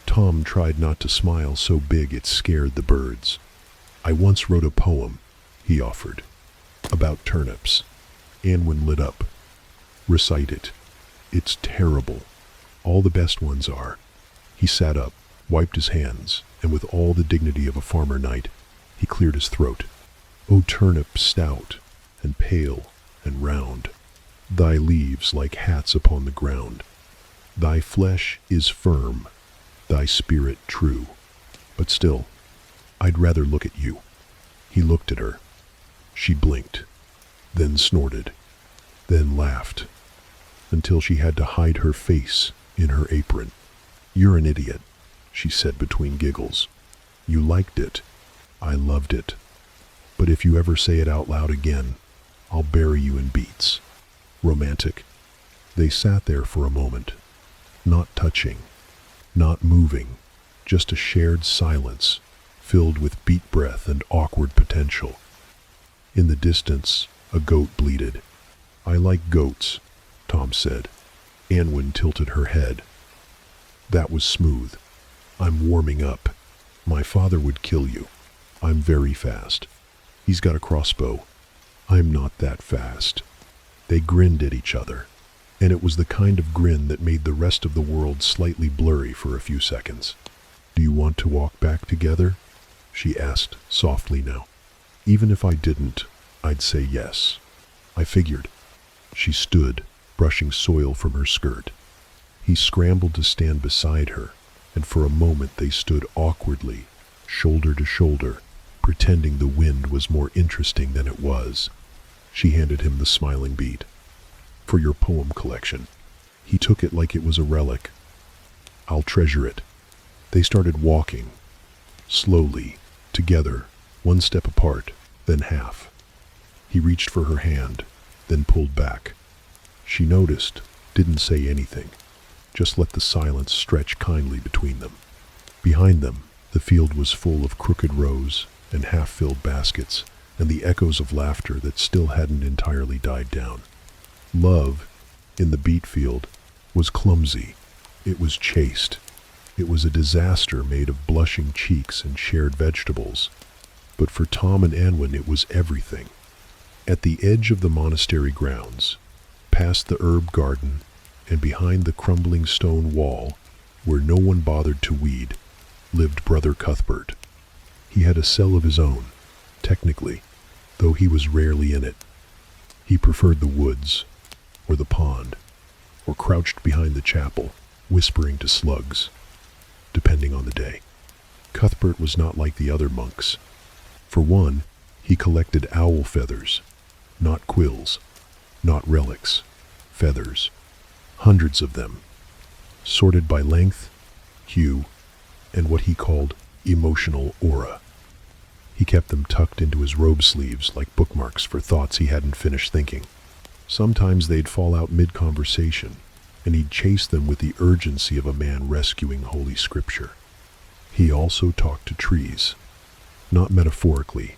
Tom tried not to smile so big it scared the birds. "I once wrote a poem," he offered, "about turnips." Anwin lit up. "Recite it." "It's terrible. All the best ones are." He sat up, wiped his hands, and with all the dignity of a farmer knight, he cleared his throat. "O turnip stout, and pale, and round, thy leaves like hats upon the ground. Thy flesh is firm, thy spirit true. But still, I'd rather look at you." He looked at her. She blinked, then snorted, then laughed, until she had to hide her face in her apron. "You're an idiot," she said between giggles. You liked it. I loved it. But if you ever say it out loud again, I'll bury you in beets. Romantic. They sat there for a moment, not touching, not moving, just a shared silence, filled with beat breath and awkward potential. In the distance, a goat bleated. I like goats, Tom said. Anwen tilted her head. That was smooth. I'm warming up. My father would kill you. I'm very fast. He's got a crossbow. I'm not that fast. They grinned at each other, and it was the kind of grin that made the rest of the world slightly blurry for a few seconds. Do you want to walk back together? She asked softly now. Even if I didn't, I'd say yes. I figured. She stood, brushing soil from her skirt. He scrambled to stand beside her, and for a moment they stood awkwardly, shoulder to shoulder, pretending the wind was more interesting than it was. She handed him the smiling bead. For your poem collection. He took it like it was a relic. I'll treasure it. They started walking, slowly, together, one step apart, then half. He reached for her hand, then pulled back. She noticed, didn't say anything, just let the silence stretch kindly between them. Behind them, the field was full of crooked rows and half-filled baskets, and the echoes of laughter that still hadn't entirely died down. Love, in the beet field, was clumsy. It was chaste. It was a disaster made of blushing cheeks and shared vegetables. But for Tom and Anwen it was everything. At the edge of the monastery grounds, past the herb garden, and behind the crumbling stone wall, where no one bothered to weed, lived Brother Cuthbert. He had a cell of his own, technically, though he was rarely in it. He preferred the woods, or the pond, or crouched behind the chapel, whispering to slugs, depending on the day. Cuthbert was not like the other monks. For one, he collected owl feathers, not quills, not relics, feathers, hundreds of them, sorted by length, hue, and what he called emotional aura. He kept them tucked into his robe sleeves like bookmarks for thoughts he hadn't finished thinking. Sometimes they'd fall out mid-conversation, and he'd chase them with the urgency of a man rescuing Holy Scripture. He also talked to trees, not metaphorically,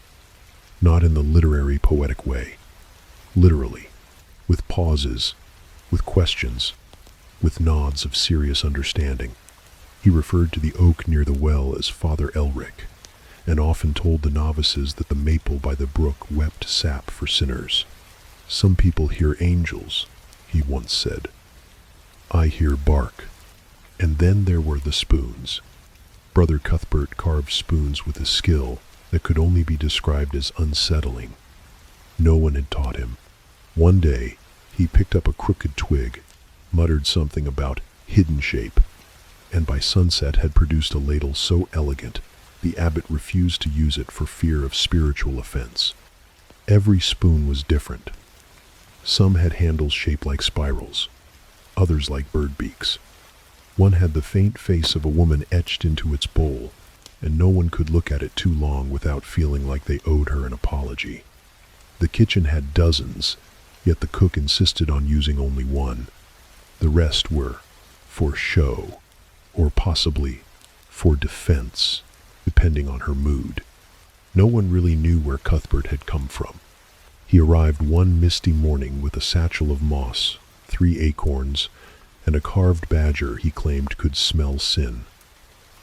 not in the literary poetic way, literally, with pauses, with questions, with nods of serious understanding. He referred to the oak near the well as Father Elric, and often told the novices that the maple by the brook wept sap for sinners. Some people hear angels, he once said. I hear bark. And then there were the spoons. Brother Cuthbert carved spoons with a skill that could only be described as unsettling. No one had taught him. One day, he picked up a crooked twig, muttered something about hidden shape, and by sunset had produced a ladle so elegant, the abbot refused to use it for fear of spiritual offense. Every spoon was different. Some had handles shaped like spirals, others like bird beaks. One had the faint face of a woman etched into its bowl, and no one could look at it too long without feeling like they owed her an apology. The kitchen had dozens, yet the cook insisted on using only one. The rest were for show, or possibly for defense, depending on her mood. No one really knew where Cuthbert had come from. He arrived one misty morning with a satchel of moss, 3 acorns, and a carved badger he claimed could smell sin.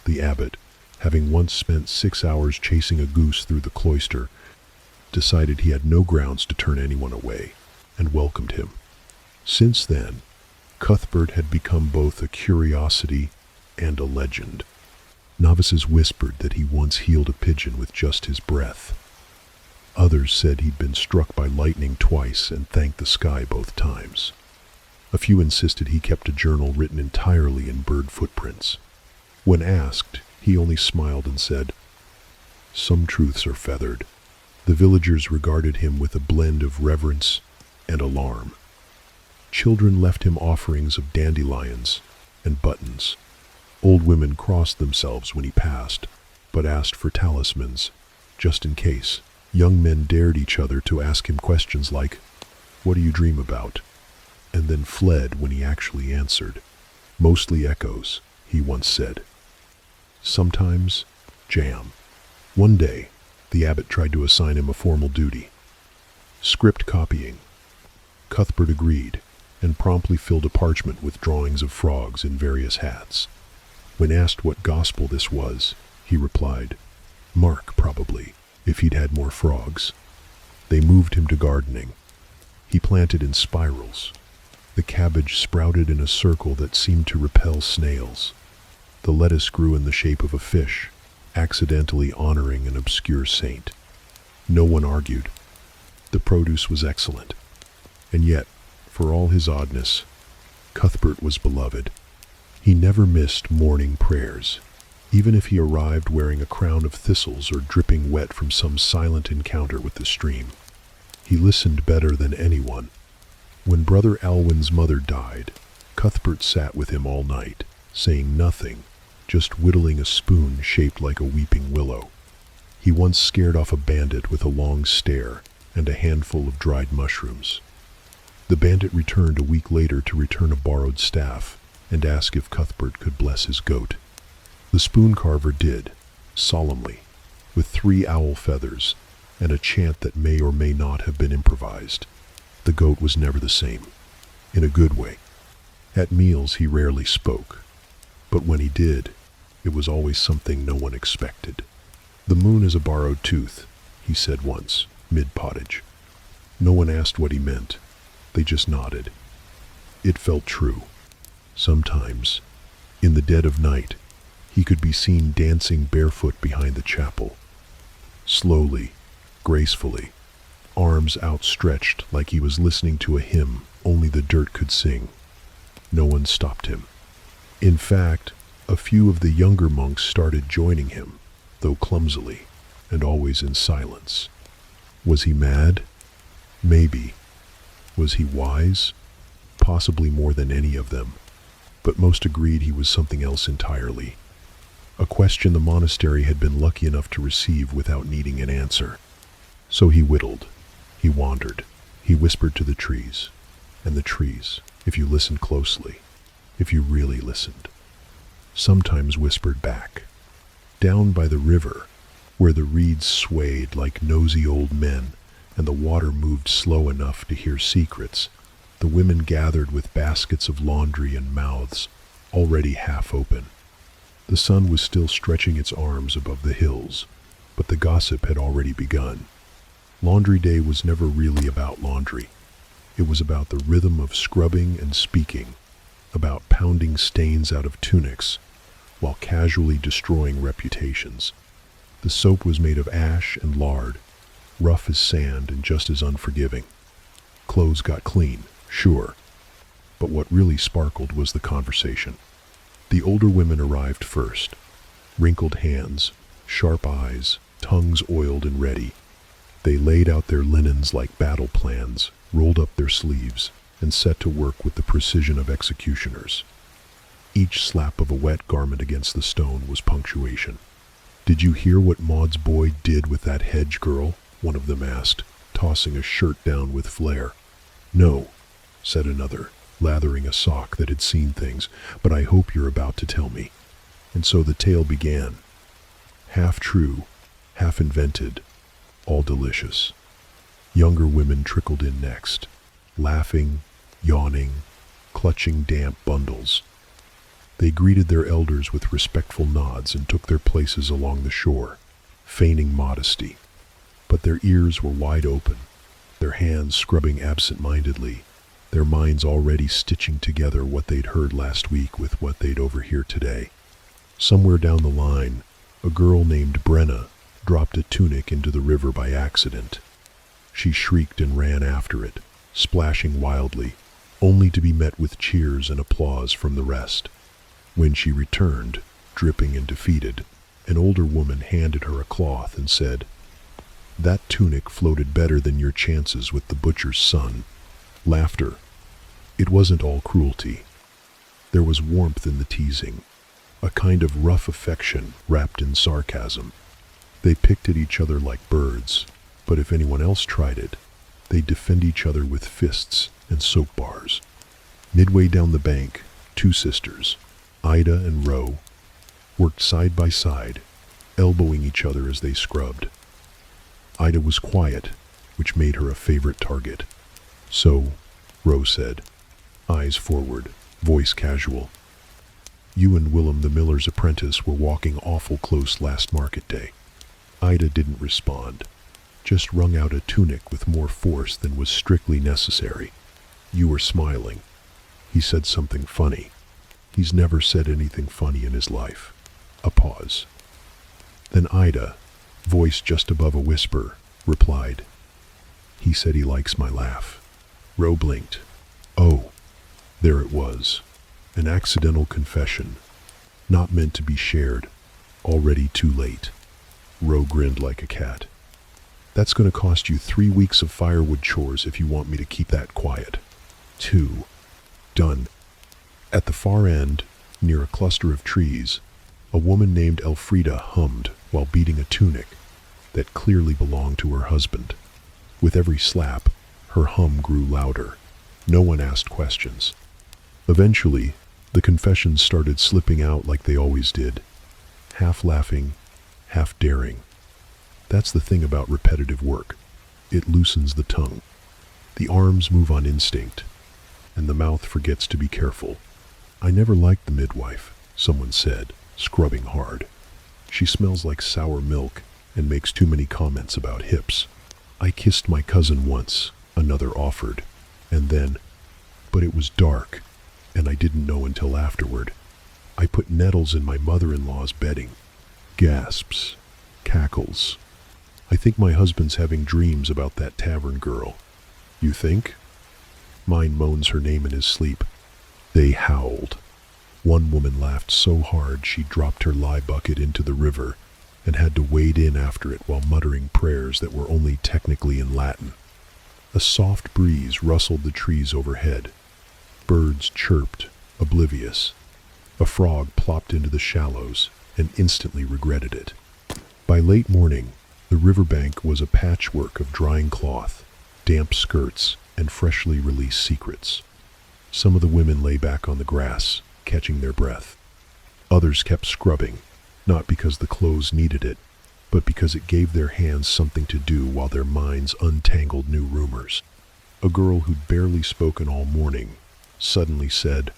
The abbot, having once spent 6 hours chasing a goose through the cloister, decided he had no grounds to turn anyone away, and welcomed him. Since then, Cuthbert had become both a curiosity and a legend. Novices whispered that he once healed a pigeon with just his breath. Others said he'd been struck by lightning twice and thanked the sky both times. A few insisted he kept a journal written entirely in bird footprints. When asked, he only smiled and said, "Some truths are feathered." The villagers regarded him with a blend of reverence and alarm. Children left him offerings of dandelions and buttons. Old women crossed themselves when he passed. but asked for talismans, just in case. Young men dared each other to ask him questions like, "What do you dream about?" and then fled when he actually answered. "Mostly echoes," he once said. Sometimes, jam. One day, the abbot tried to assign him a formal duty. Script copying. Cuthbert agreed, and promptly filled a parchment with drawings of frogs in various hats. When asked what gospel this was, he replied, "Mark, probably, if he'd had more frogs." They moved him to gardening. He planted in spirals. The cabbage sprouted in a circle that seemed to repel snails. The lettuce grew in the shape of a fish, accidentally honoring an obscure saint. No one argued. The produce was excellent. And yet, for all his oddness, Cuthbert was beloved. He never missed morning prayers, even if he arrived wearing a crown of thistles or dripping wet from some silent encounter with the stream. He listened better than anyone. When Brother Alwyn's mother died, Cuthbert sat with him all night, saying nothing, just whittling a spoon shaped like a weeping willow. He once scared off a bandit with a long stare and a handful of dried mushrooms. The bandit returned a week later to return a borrowed staff and ask if Cuthbert could bless his goat. The spoon carver did, solemnly, with 3 owl feathers and a chant that may or may not have been improvised. The goat was never the same, in a good way. At meals he rarely spoke, but when he did, it was always something no one expected. "The moon is a borrowed tooth," he said once, mid-pottage. No one asked what he meant. They just nodded. It felt true. Sometimes, in the dead of night, he could be seen dancing barefoot behind the chapel. Slowly, gracefully, arms outstretched like he was listening to a hymn only the dirt could sing. No one stopped him. In fact, a few of the younger monks started joining him, though clumsily, and always in silence. Was he mad? Maybe. Was he wise? Possibly more than any of them. But most agreed he was something else entirely. A question the monastery had been lucky enough to receive without needing an answer. So he whittled. He wandered. He whispered to the trees. And the trees, if you listened closely, if you really listened, sometimes whispered back. Down by the river, where the reeds swayed like nosy old men and the water moved slow enough to hear secrets, the women gathered with baskets of laundry and mouths already half open. The sun was still stretching its arms above the hills, but the gossip had already begun. Laundry day was never really about laundry. It was about the rhythm of scrubbing and speaking, about pounding stains out of tunics, while casually destroying reputations. The soap was made of ash and lard, rough as sand and just as unforgiving. Clothes got clean, sure, but what really sparkled was the conversation. The older women arrived first, wrinkled hands, sharp eyes, tongues oiled and ready. They laid out their linens like battle plans, rolled up their sleeves, and set to work with the precision of executioners. Each slap of a wet garment against the stone was punctuation. "Did you hear what Maud's boy did with that hedge girl?" one of them asked, tossing a shirt down with flair. "No," said another, lathering a sock that had seen things, "but I hope you're about to tell me." And so the tale began. Half true, half invented, all delicious. Younger women trickled in next, laughing, yawning, clutching damp bundles. They greeted their elders with respectful nods and took their places along the shore, feigning modesty. But their ears were wide open, their hands scrubbing absent-mindedly, their minds already stitching together what they'd heard last week with what they'd overhear today. Somewhere down the line, a girl named Brenna dropped a tunic into the river by accident. She shrieked and ran after it, splashing wildly, only to be met with cheers and applause from the rest. When she returned, dripping and defeated, an older woman handed her a cloth and said, "That tunic floated better than your chances with the butcher's son." Laughter. It wasn't all cruelty. There was warmth in the teasing. a kind of rough affection wrapped in sarcasm. They picked at each other like birds, but if anyone else tried it, they'd defend each other with fists and soap bars. Midway down the bank, two sisters, Ida and Ro, worked side by side, elbowing each other as they scrubbed. Ida was quiet, which made her a favorite target. "So," Ro said, eyes forward, voice casual, "you and Willem the miller's apprentice were walking awful close last market day." Ida didn't respond, just wrung out a tunic with more force than was strictly necessary. "You were smiling." He said something funny. He's never said anything funny in his life. A pause. Then Ida, voice just above a whisper, replied, "He said he likes my laugh." Ro blinked. Oh, there it was. An accidental confession. Not meant to be shared. Already too late. Ro grinned like a cat. "That's going to cost you 3 weeks of firewood chores if you want me to keep that quiet." 2. Done. At the far end, near a cluster of trees, a woman named Elfrida hummed while beating a tunic that clearly belonged to her husband. With every slap, her hum grew louder. No one asked questions. Eventually, the confessions started slipping out like they always did, half laughing, half daring. That's the thing about repetitive work. It loosens the tongue. The arms move on instinct, and the mouth forgets to be careful. "I never liked the midwife," someone said, scrubbing hard. "She smells like sour milk and makes too many comments about hips." "I kissed my cousin once," another offered, and then, "but it was dark, and I didn't know until afterward. I put nettles in my mother-in-law's bedding." Gasps, cackles. "I think my husband's having dreams about that tavern girl." "You think?" "Mine moans her name in his sleep." They howled. One woman laughed so hard she dropped her lye bucket into the river and had to wade in after it while muttering prayers that were only technically in Latin. A soft breeze rustled the trees overhead. Birds chirped, oblivious. A frog plopped into the shallows and instantly regretted it. By late morning, the riverbank was a patchwork of drying cloth, damp skirts, and freshly released secrets. Some of the women lay back on the grass, catching their breath. Others kept scrubbing, not because the clothes needed it, but because it gave their hands something to do while their minds untangled new rumors. A girl who'd barely spoken all morning suddenly said,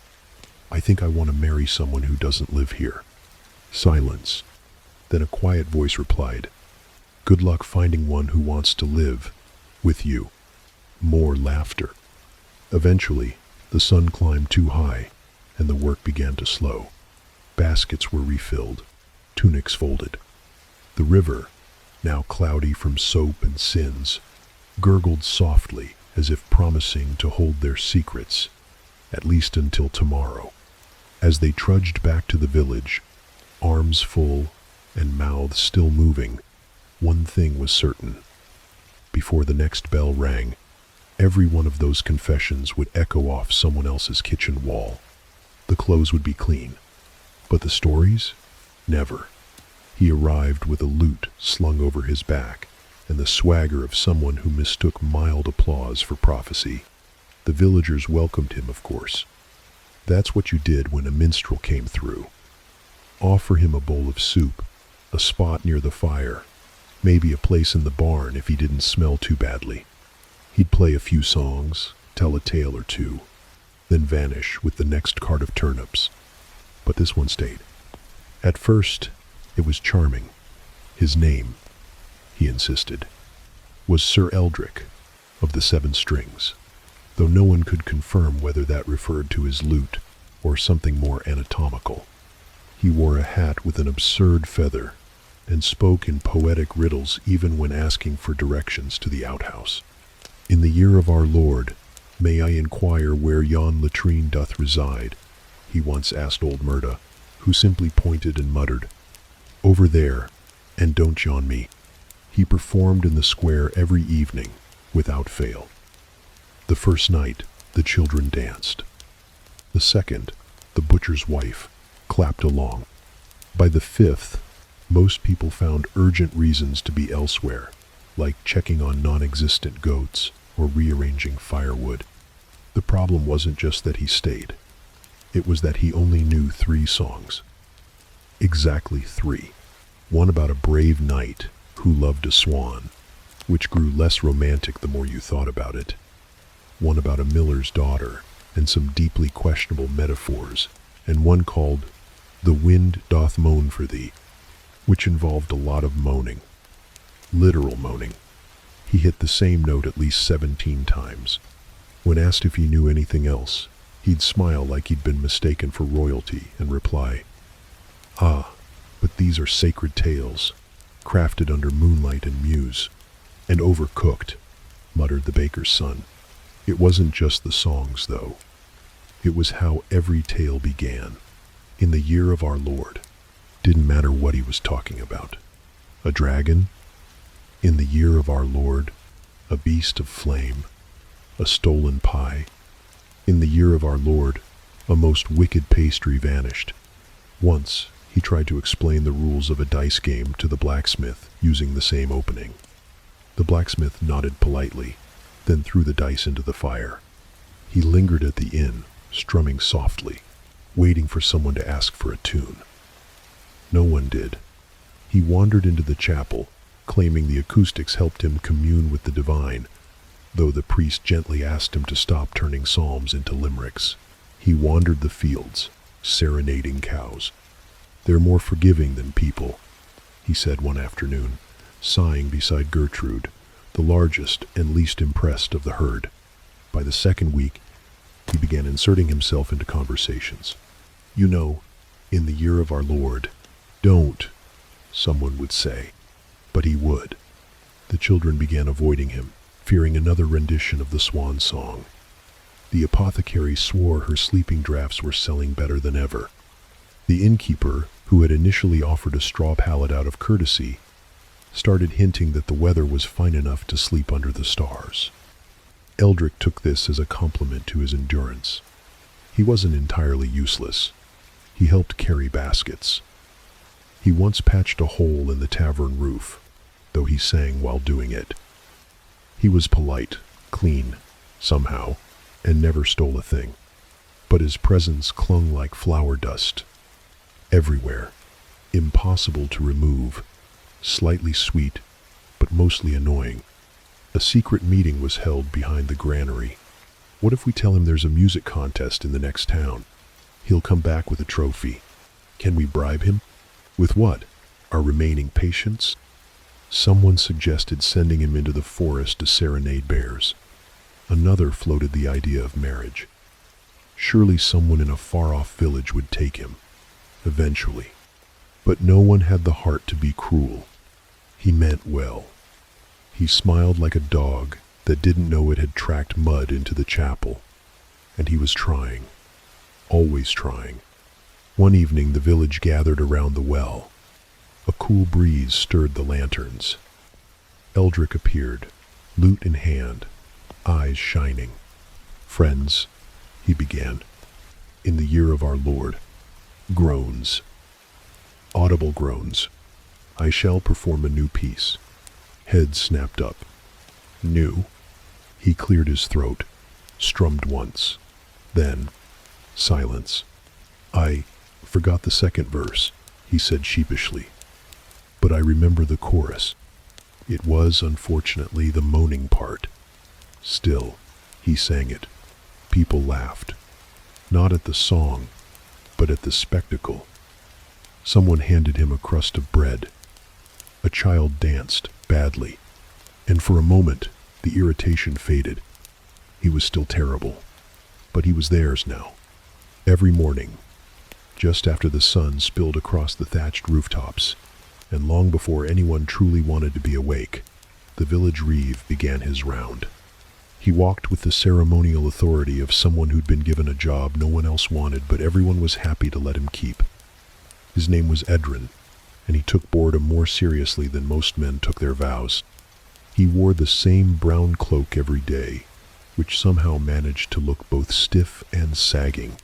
"I think I want to marry someone who doesn't live here." Silence. Then a quiet voice replied, "Good luck finding one who wants to live with you." More laughter. Eventually, the sun climbed too high, and the work began to slow. Baskets were refilled, tunics folded. The river, now cloudy from soap and sins, gurgled softly as if promising to hold their secrets, at least until tomorrow. As they trudged back to the village, arms full and mouths still moving, one thing was certain. Before the next bell rang, every one of those confessions would echo off someone else's kitchen wall. The clothes would be clean, but the stories? Never. He arrived with a lute slung over his back and the swagger of someone who mistook mild applause for prophecy. The villagers welcomed him, of course. That's what you did when a minstrel came through. Offer him a bowl of soup, a spot near the fire, maybe a place in the barn if he didn't smell too badly. He'd play a few songs, tell a tale or two, then vanish with the next cart of turnips. But this one stayed. At first, it was charming. His name, he insisted, was Sir Eldrick of the 7 Strings, though no one could confirm whether that referred to his lute or something more anatomical. He wore a hat with an absurd feather and spoke in poetic riddles even when asking for directions to the outhouse. "In the year of our Lord, may I inquire where yon latrine doth reside?" he once asked old Murda, who simply pointed and muttered, "Over there, and don't yawn me." He performed in the square every evening, without fail. The first night, the children danced. The second, the butcher's wife, clapped along. By the fifth, most people found urgent reasons to be elsewhere, like checking on non-existent goats or rearranging firewood. The problem wasn't just that he stayed. It was that he only knew 3 songs. Exactly 3. One about a brave knight who loved a swan, which grew less romantic the more you thought about it. One about a miller's daughter and some deeply questionable metaphors, and one called "The Wind Doth Moan for Thee," which involved a lot of moaning. Literal moaning. He hit the same note at least 17 times. When asked if he knew anything else, he'd smile like he'd been mistaken for royalty and reply, "Ah, but these are sacred tales, crafted under moonlight and muse." "And overcooked," muttered the baker's son. It wasn't just the songs, though. It was how every tale began. In the year of our Lord. Didn't matter what he was talking about. A dragon? In the year of our Lord. A beast of flame? A stolen pie? In the year of our Lord, a most wicked pastry vanished. Once, he tried to explain the rules of a dice game to the blacksmith using the same opening. The blacksmith nodded politely, then threw the dice into the fire. He lingered at the inn, strumming softly, waiting for someone to ask for a tune. No one did. He wandered into the chapel, claiming the acoustics helped him commune with the divine, though the priest gently asked him to stop turning psalms into limericks. He wandered the fields, serenading cows. "They're more forgiving than people," he said one afternoon, sighing beside Gertrude, the largest and least impressed of the herd. By the second week, he began inserting himself into conversations. "You know, in the year of our Lord, don't," someone would say. But he would. The children began avoiding him, fearing another rendition of the swan song. The apothecary swore her sleeping draughts were selling better than ever. The innkeeper, who had initially offered a straw pallet out of courtesy, started hinting that the weather was fine enough to sleep under the stars. Eldrick took this as a compliment to his endurance. He wasn't entirely useless. He helped carry baskets. He once patched a hole in the tavern roof, though he sang while doing it. He was polite, clean, somehow, and never stole a thing. But his presence clung like flower dust. Everywhere. Impossible to remove. Slightly sweet, but mostly annoying. A secret meeting was held behind the granary. What if we tell him there's a music contest in the next town? He'll come back with a trophy. Can we bribe him? With what? Our remaining patience? Someone suggested sending him into the forest to serenade bears. Another floated the idea of marriage. Surely someone in a far-off village would take him. Eventually. But no one had the heart to be cruel. He meant well. He smiled like a dog that didn't know it had tracked mud into the chapel. And he was trying. Always trying. One evening the village gathered around the well. A cool breeze stirred the lanterns. Eldrick appeared, lute in hand, eyes shining. "Friends," he began, "in the year of our Lord." Groans. Audible groans. "I shall perform a new piece." Head snapped up. "New?" He cleared his throat, strummed once. Then, silence. "I forgot the second verse," he said sheepishly. "But I remember the chorus." It was, unfortunately, the moaning part. Still, he sang it. People laughed. Not at the song, but at the spectacle. Someone handed him a crust of bread. A child danced, badly. And for a moment, the irritation faded. He was still terrible. But he was theirs now. Every morning, just after the sun spilled across the thatched rooftops, and long before anyone truly wanted to be awake, the village reeve began his round. He walked with the ceremonial authority of someone who'd been given a job no one else wanted, but everyone was happy to let him keep. His name was Edrin, and he took boredom more seriously than most men took their vows. He wore the same brown cloak every day, which somehow managed to look both stiff and sagging,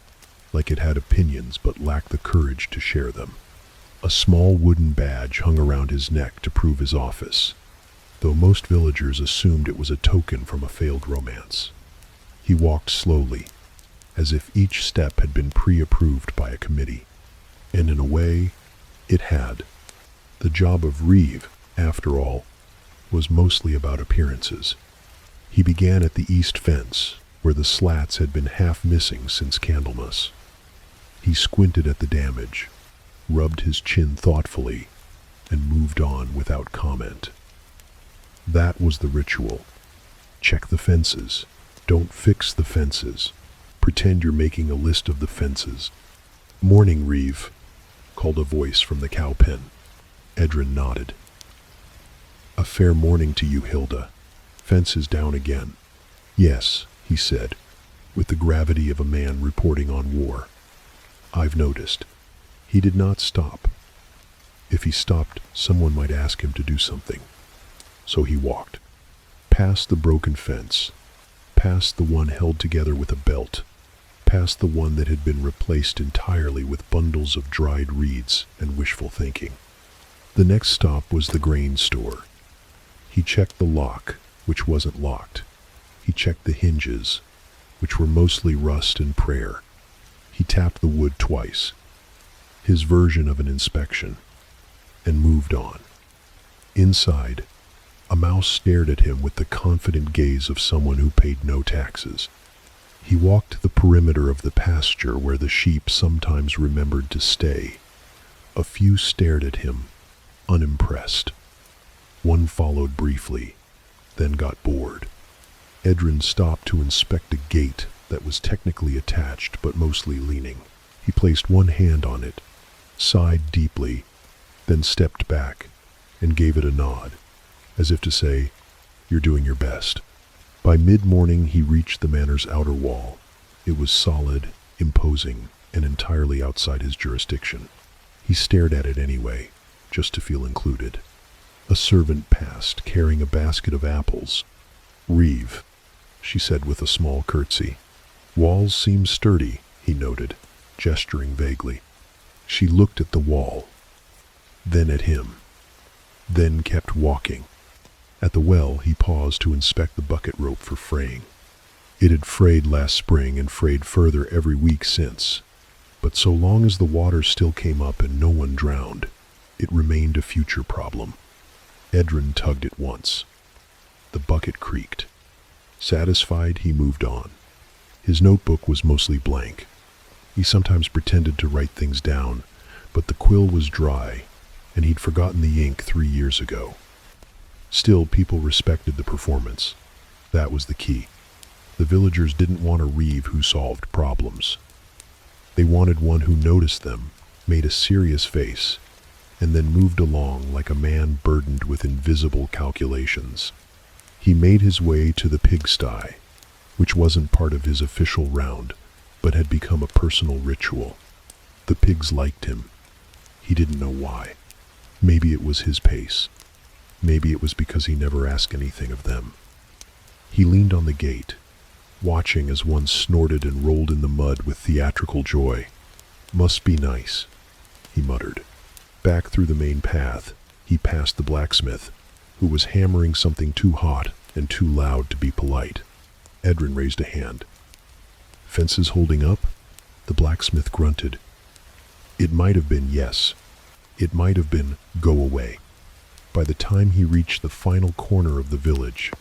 like it had opinions but lacked the courage to share them. A small wooden badge hung around his neck to prove his office, though most villagers assumed it was a token from a failed romance. He walked slowly, as if each step had been pre-approved by a committee. And in a way, it had. The job of Reeve, after all, was mostly about appearances. He began at the east fence, where the slats had been half missing since Candlemas. He squinted at the damage, rubbed his chin thoughtfully, and moved on without comment. That was the ritual. Check the fences. Don't fix the fences. Pretend you're making a list of the fences. "Morning, Reeve," called a voice from the cow pen. Edrin nodded. "A fair morning to you, Hilda. Fences down again." "Yes," he said, with the gravity of a man reporting on war. "I've noticed." He did not stop. If he stopped, someone might ask him to do something. So he walked. Past the broken fence. Past the one held together with a belt. Past the one that had been replaced entirely with bundles of dried reeds and wishful thinking. The next stop was the grain store. He checked the lock, which wasn't locked. He checked the hinges, which were mostly rust and prayer. He tapped the wood twice, his version of an inspection, and moved on. Inside, a mouse stared at him with the confident gaze of someone who paid no taxes. He walked to the perimeter of the pasture where the sheep sometimes remembered to stay. A few stared at him, unimpressed. One followed briefly, then got bored. Edrin stopped to inspect a gate that was technically attached but mostly leaning. He placed one hand on it, sighed deeply, then stepped back and gave it a nod, as if to say, "You're doing your best." By mid-morning he reached the manor's outer wall. It was solid, imposing, and entirely outside his jurisdiction. He stared at it anyway, just to feel included. A servant passed, carrying a basket of apples. "Reeve," she said with a small curtsy. "Walls seem sturdy," he noted, gesturing vaguely. She looked at the wall, then at him, then kept walking. At the well, he paused to inspect the bucket rope for fraying. It had frayed last spring and frayed further every week since, but so long as the water still came up and no one drowned, it remained a future problem. Edrin tugged it once. The bucket creaked. Satisfied, he moved on. His notebook was mostly blank. He sometimes pretended to write things down, but the quill was dry, and he'd forgotten the ink 3 years ago. Still, people respected the performance. That was the key. The villagers didn't want a Reeve who solved problems. They wanted one who noticed them, made a serious face, and then moved along like a man burdened with invisible calculations. He made his way to the pigsty, which wasn't part of his official round, but had become a personal ritual. The pigs liked him. He didn't know why. Maybe it was his pace. Maybe it was because he never asked anything of them. He leaned on the gate, watching as one snorted and rolled in the mud with theatrical joy. "Must be nice," he muttered. Back through the main path, he passed the blacksmith, who was hammering something too hot and too loud to be polite. Edrin raised a hand. "Fences holding up?" The blacksmith grunted. It might have been yes. It might have been go away. By the time he reached the final corner of the village,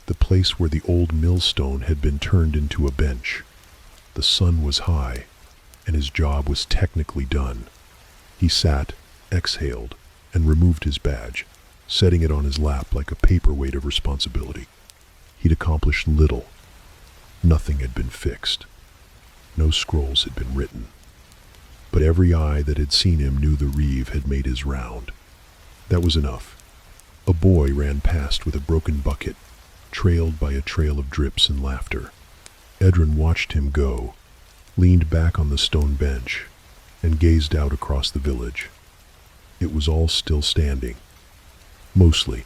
the place where the old millstone had been turned into a bench, the sun was high, and his job was technically done. He sat, exhaled, and removed his badge, setting it on his lap like a paperweight of responsibility. He'd accomplished little. Nothing had been fixed. No scrolls had been written. But every eye that had seen him knew the Reeve had made his round. That was enough. A boy ran past with a broken bucket, trailed by a trail of drips and laughter. Edrin watched him go, leaned back on the stone bench, and gazed out across the village. It was all still standing. Mostly.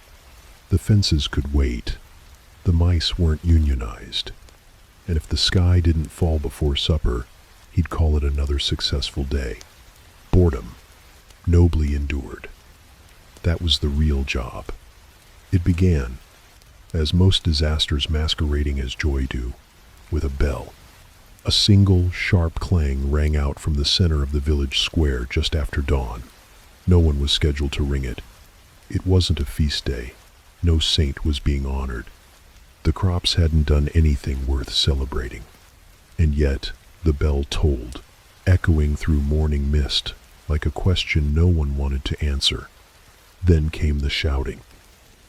The fences could wait. The mice weren't unionized. And if the sky didn't fall before supper, he'd call it another successful day. Boredom. nobly endured. That was the real job. It began, as most disasters masquerading as joy do, with a bell. A single, sharp clang rang out from the center of the village square just after dawn. No one was scheduled to ring it. It wasn't a feast day. No saint was being honored. The crops hadn't done anything worth celebrating. And yet, the bell tolled, echoing through morning mist, like a question no one wanted to answer. Then came the shouting.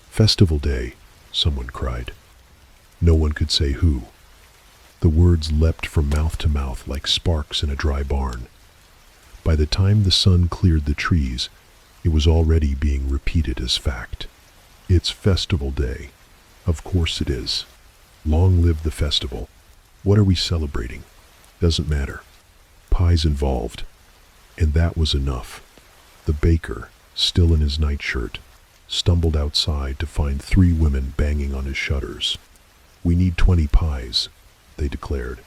"Festival day," someone cried. No one could say who. The words leapt from mouth to mouth like sparks in a dry barn. By the time the sun cleared the trees, it was already being repeated as fact. "It's festival day. Of course it is. Long live the festival. What are we celebrating? Doesn't matter. Pie's involved." And that was enough. The baker, still in his nightshirt, stumbled outside to find 3 women banging on his shutters. "We need 20 pies," they declared.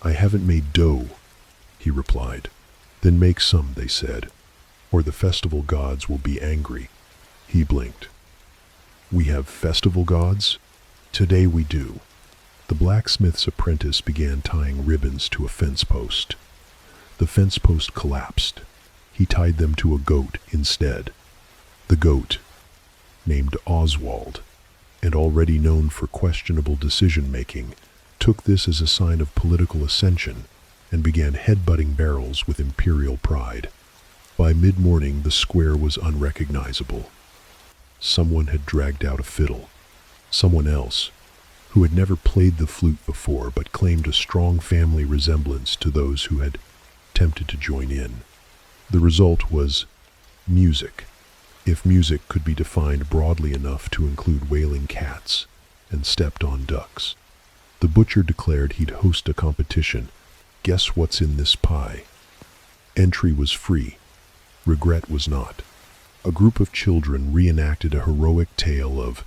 "I haven't made dough," he replied. "Then make some," they said, "or the festival gods will be angry." He blinked. "We have festival gods? Today we do." The blacksmith's apprentice began tying ribbons to a fence post. The fence post collapsed. He tied them to a goat instead. The goat, named Oswald, and already known for questionable decision-making, took this as a sign of political ascension and began headbutting barrels with imperial pride. By mid-morning, the square was unrecognizable. Someone had dragged out a fiddle. Someone else, who had never played the flute before but claimed a strong family resemblance to those who had tempted to join in. The result was music, if music could be defined broadly enough to include wailing cats and stepped-on ducks. The butcher declared he'd host a competition. Guess what's in this pie? Entry was free. Regret was not. A group of children reenacted a heroic tale of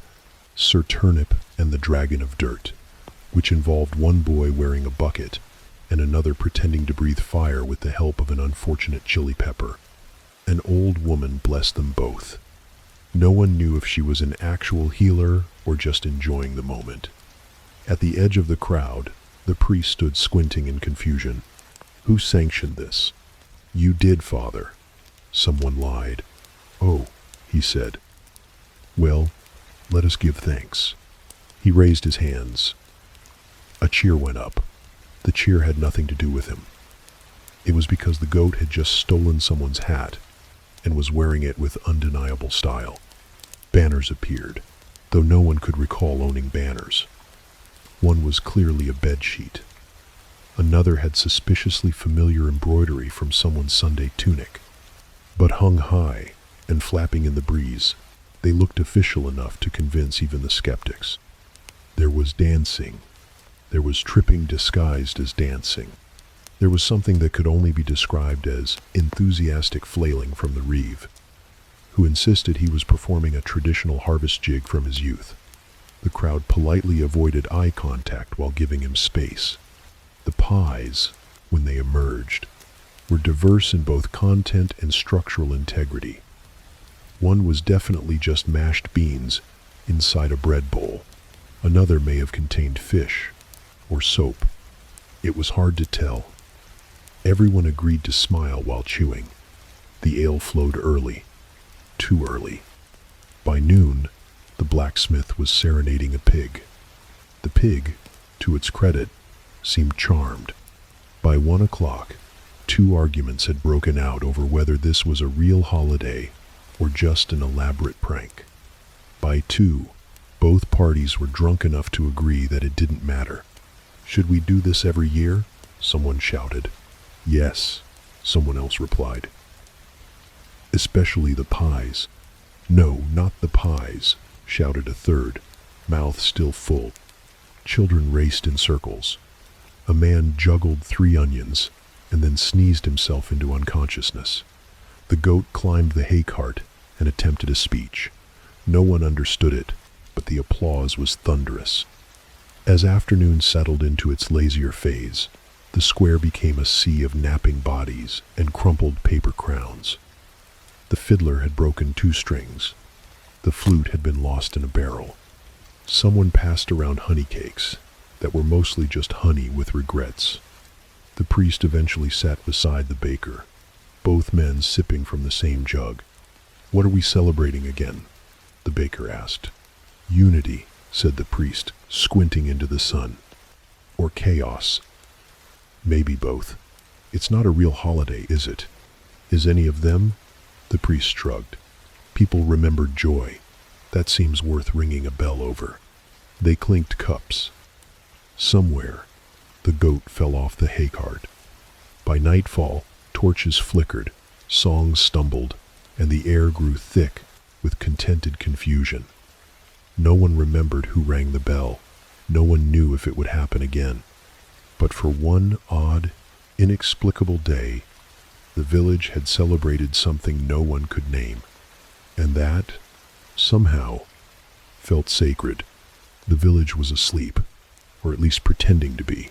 Sir Turnip and the Dragon of Dirt, which involved one boy wearing a bucket and another pretending to breathe fire with the help of an unfortunate chili pepper. An old woman blessed them both. No one knew if she was an actual healer or just enjoying the moment. At the edge of the crowd, the priest stood squinting in confusion. "Who sanctioned this?" "You did, Father." Someone lied. "Oh," he said. "Well, let us give thanks." He raised his hands. A cheer went up. The cheer had nothing to do with him. It was because the goat had just stolen someone's hat and was wearing it with undeniable style. Banners appeared, though no one could recall owning banners. One was clearly a bedsheet. Another had suspiciously familiar embroidery from someone's Sunday tunic. But hung high and flapping in the breeze, they looked official enough to convince even the skeptics. There was dancing. There was tripping disguised as dancing. There was something that could only be described as enthusiastic flailing from the reeve, who insisted he was performing a traditional harvest jig from his youth. The crowd politely avoided eye contact while giving him space. The pies, when they emerged, were diverse in both content and structural integrity. One was definitely just mashed beans inside a bread bowl. Another may have contained fish or soap. It was hard to tell. Everyone agreed to smile while chewing. The ale flowed early, too early. By noon, the blacksmith was serenading a pig. The pig, to its credit, seemed charmed. By 1 o'clock, 2 arguments had broken out over whether this was a real holiday or just an elaborate prank. By 2, both parties were drunk enough to agree that it didn't matter. "Should we do this every year?" someone shouted. "Yes," someone else replied. "Especially the pies." "No, not the pies," shouted a third, mouth still full. Children raced in circles. A man juggled 3 onions and then sneezed himself into unconsciousness. The goat climbed the hay cart and attempted a speech. No one understood it, but the applause was thunderous. As afternoon settled into its lazier phase, the square became a sea of napping bodies and crumpled paper crowns. The fiddler had broken 2 strings. The flute had been lost in a barrel. Someone passed around honey cakes that were mostly just honey with regrets. The priest eventually sat beside the baker, both men sipping from the same jug. "What are we celebrating again?" the baker asked. "Unity," said the priest, squinting into the sun. "Or chaos?" "Maybe both. It's not a real holiday, is it?" "Is any of them?" The priest shrugged. "People remembered joy. That seems worth ringing a bell over." They clinked cups. Somewhere, the goat fell off the hay cart. By nightfall, torches flickered, songs stumbled, and the air grew thick with contented confusion. No one remembered who rang the bell. No one knew if it would happen again. But for one odd, inexplicable day, the village had celebrated something no one could name. And that, somehow, felt sacred. The village was asleep, or at least pretending to be.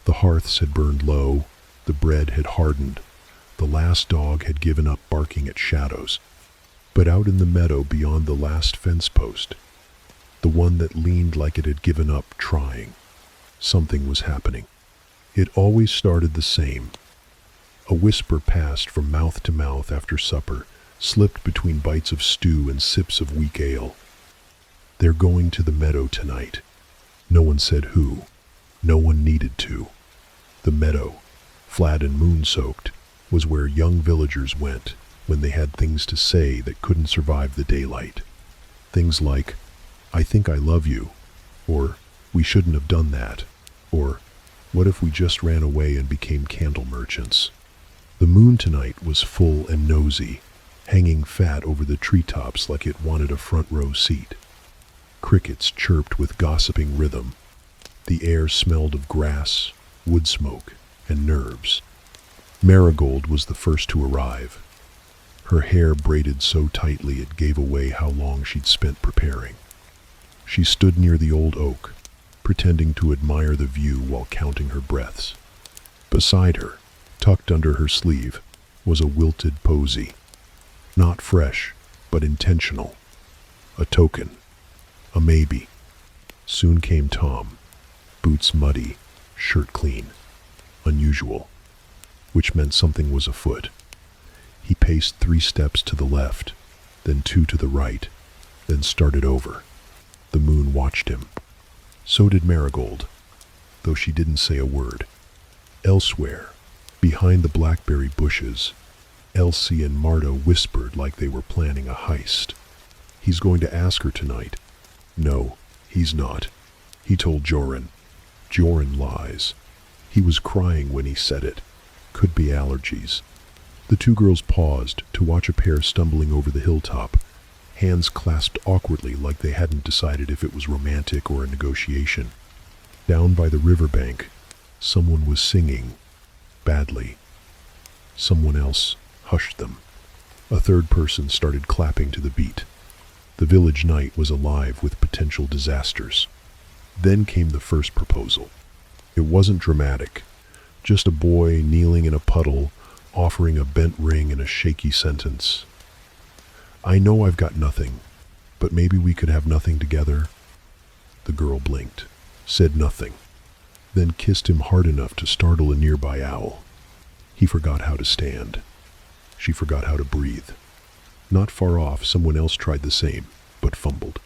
The hearths had burned low, the bread had hardened, the last dog had given up barking at shadows. But out in the meadow beyond the last fence post, the one that leaned like it had given up trying, something was happening. It always started the same. A whisper passed from mouth to mouth after supper, slipped between bites of stew and sips of weak ale. "They're going to the meadow tonight." No one said who. No one needed to. The meadow, flat and moon-soaked, was where young villagers went when they had things to say that couldn't survive the daylight. Things like, "I think I love you," or "We shouldn't have done that," or "What if we just ran away and became candle merchants?" The moon tonight was full and nosy, hanging fat over the treetops like it wanted a front row seat. Crickets chirped with gossiping rhythm. The air smelled of grass, wood smoke, and nerves. Marigold was the first to arrive. Her hair braided so tightly it gave away how long she'd spent preparing. She stood near the old oak, pretending to admire the view while counting her breaths. Beside her, tucked under her sleeve, was a wilted posy. Not fresh, but intentional. A token. A maybe. Soon came Tom, boots muddy, shirt clean. Unusual, which meant something was afoot. He paced 3 steps to the left, then 2 to the right, then started over. The moon watched him. So did Marigold, though she didn't say a word. Elsewhere, behind the blackberry bushes, Elsie and Marta whispered like they were planning a heist. "He's going to ask her tonight." "No, he's not," he told Joran. "Joran lies. He was crying when he said it. Could be allergies." The 2 girls paused to watch a pair stumbling over the hilltop, hands clasped awkwardly like they hadn't decided if it was romantic or a negotiation. Down by the riverbank, someone was singing, badly. Someone else hushed them. A 3rd person started clapping to the beat. The village night was alive with potential disasters. Then came the first proposal. It wasn't dramatic, just a boy kneeling in a puddle, offering a bent ring and a shaky sentence. "I know I've got nothing, but maybe we could have nothing together." The girl blinked, said nothing, then kissed him hard enough to startle a nearby owl. He forgot how to stand. She forgot how to breathe. Not far off, someone else tried the same, but fumbled.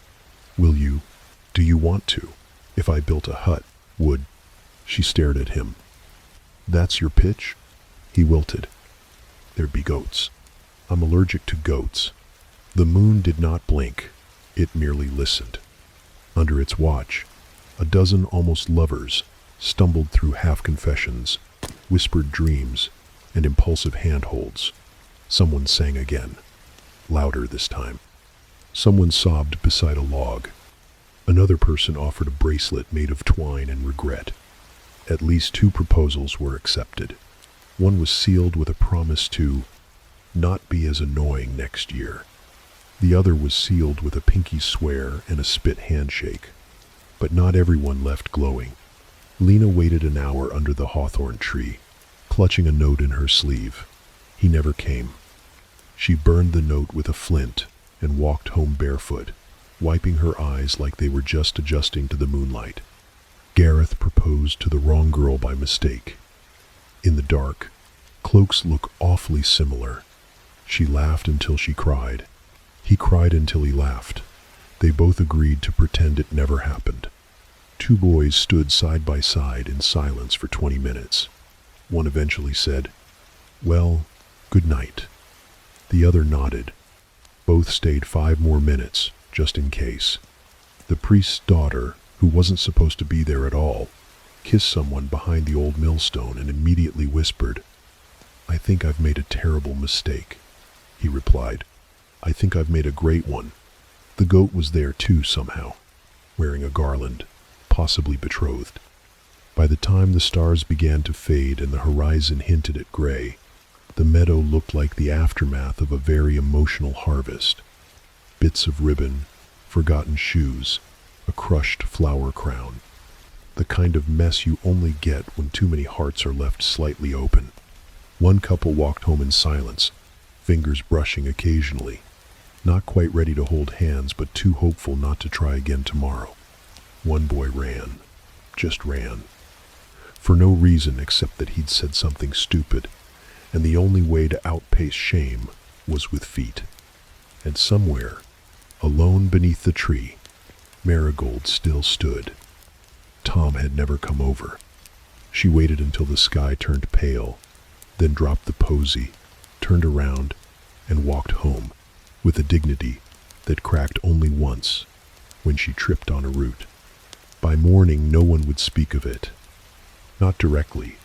Do you want to? If I built a hut, would..." She stared at him. "That's your pitch?" He wilted. "There'd be goats. I'm allergic to goats." The moon did not blink. It merely listened. Under its watch, a dozen almost lovers stumbled through half-confessions, whispered dreams, and impulsive handholds. Someone sang again, louder this time. Someone sobbed beside a log. Another person offered a bracelet made of twine and regret. At least 2 proposals were accepted. One was sealed with a promise to not be as annoying next year. The other was sealed with a pinky swear and a spit handshake. But not everyone left glowing. Lena waited an hour under the hawthorn tree, clutching a note in her sleeve. He never came. She burned the note with a flint and walked home barefoot, wiping her eyes like they were just adjusting to the moonlight. Gareth proposed to the wrong girl by mistake. In the dark, cloaks look awfully similar. She laughed until she cried. He cried until he laughed. They both agreed to pretend it never happened. Two boys stood side by side in silence for 20 minutes. One eventually said, "Well, good night." The other nodded. Both stayed 5 more minutes, just in case. The priest's daughter, who wasn't supposed to be there at all, kissed someone behind the old millstone and immediately whispered, "I think I've made a terrible mistake." He replied, "I think I've made a great one." The goat was there too somehow, wearing a garland, possibly betrothed. By the time the stars began to fade and the horizon hinted at gray, the meadow looked like the aftermath of a very emotional harvest. Bits of ribbon, forgotten shoes, a crushed flower crown. The kind of mess you only get when too many hearts are left slightly open. One couple walked home in silence, fingers brushing occasionally, not quite ready to hold hands but too hopeful not to try again tomorrow. One boy ran, just ran, for no reason except that he'd said something stupid, and the only way to outpace shame was with feet. And somewhere, alone beneath the tree, Marigold still stood. Tom had never come over. She waited until the sky turned pale, then dropped the posy, turned around, and walked home with a dignity that cracked only once when she tripped on a root. By morning, no one would speak of it. Not directly,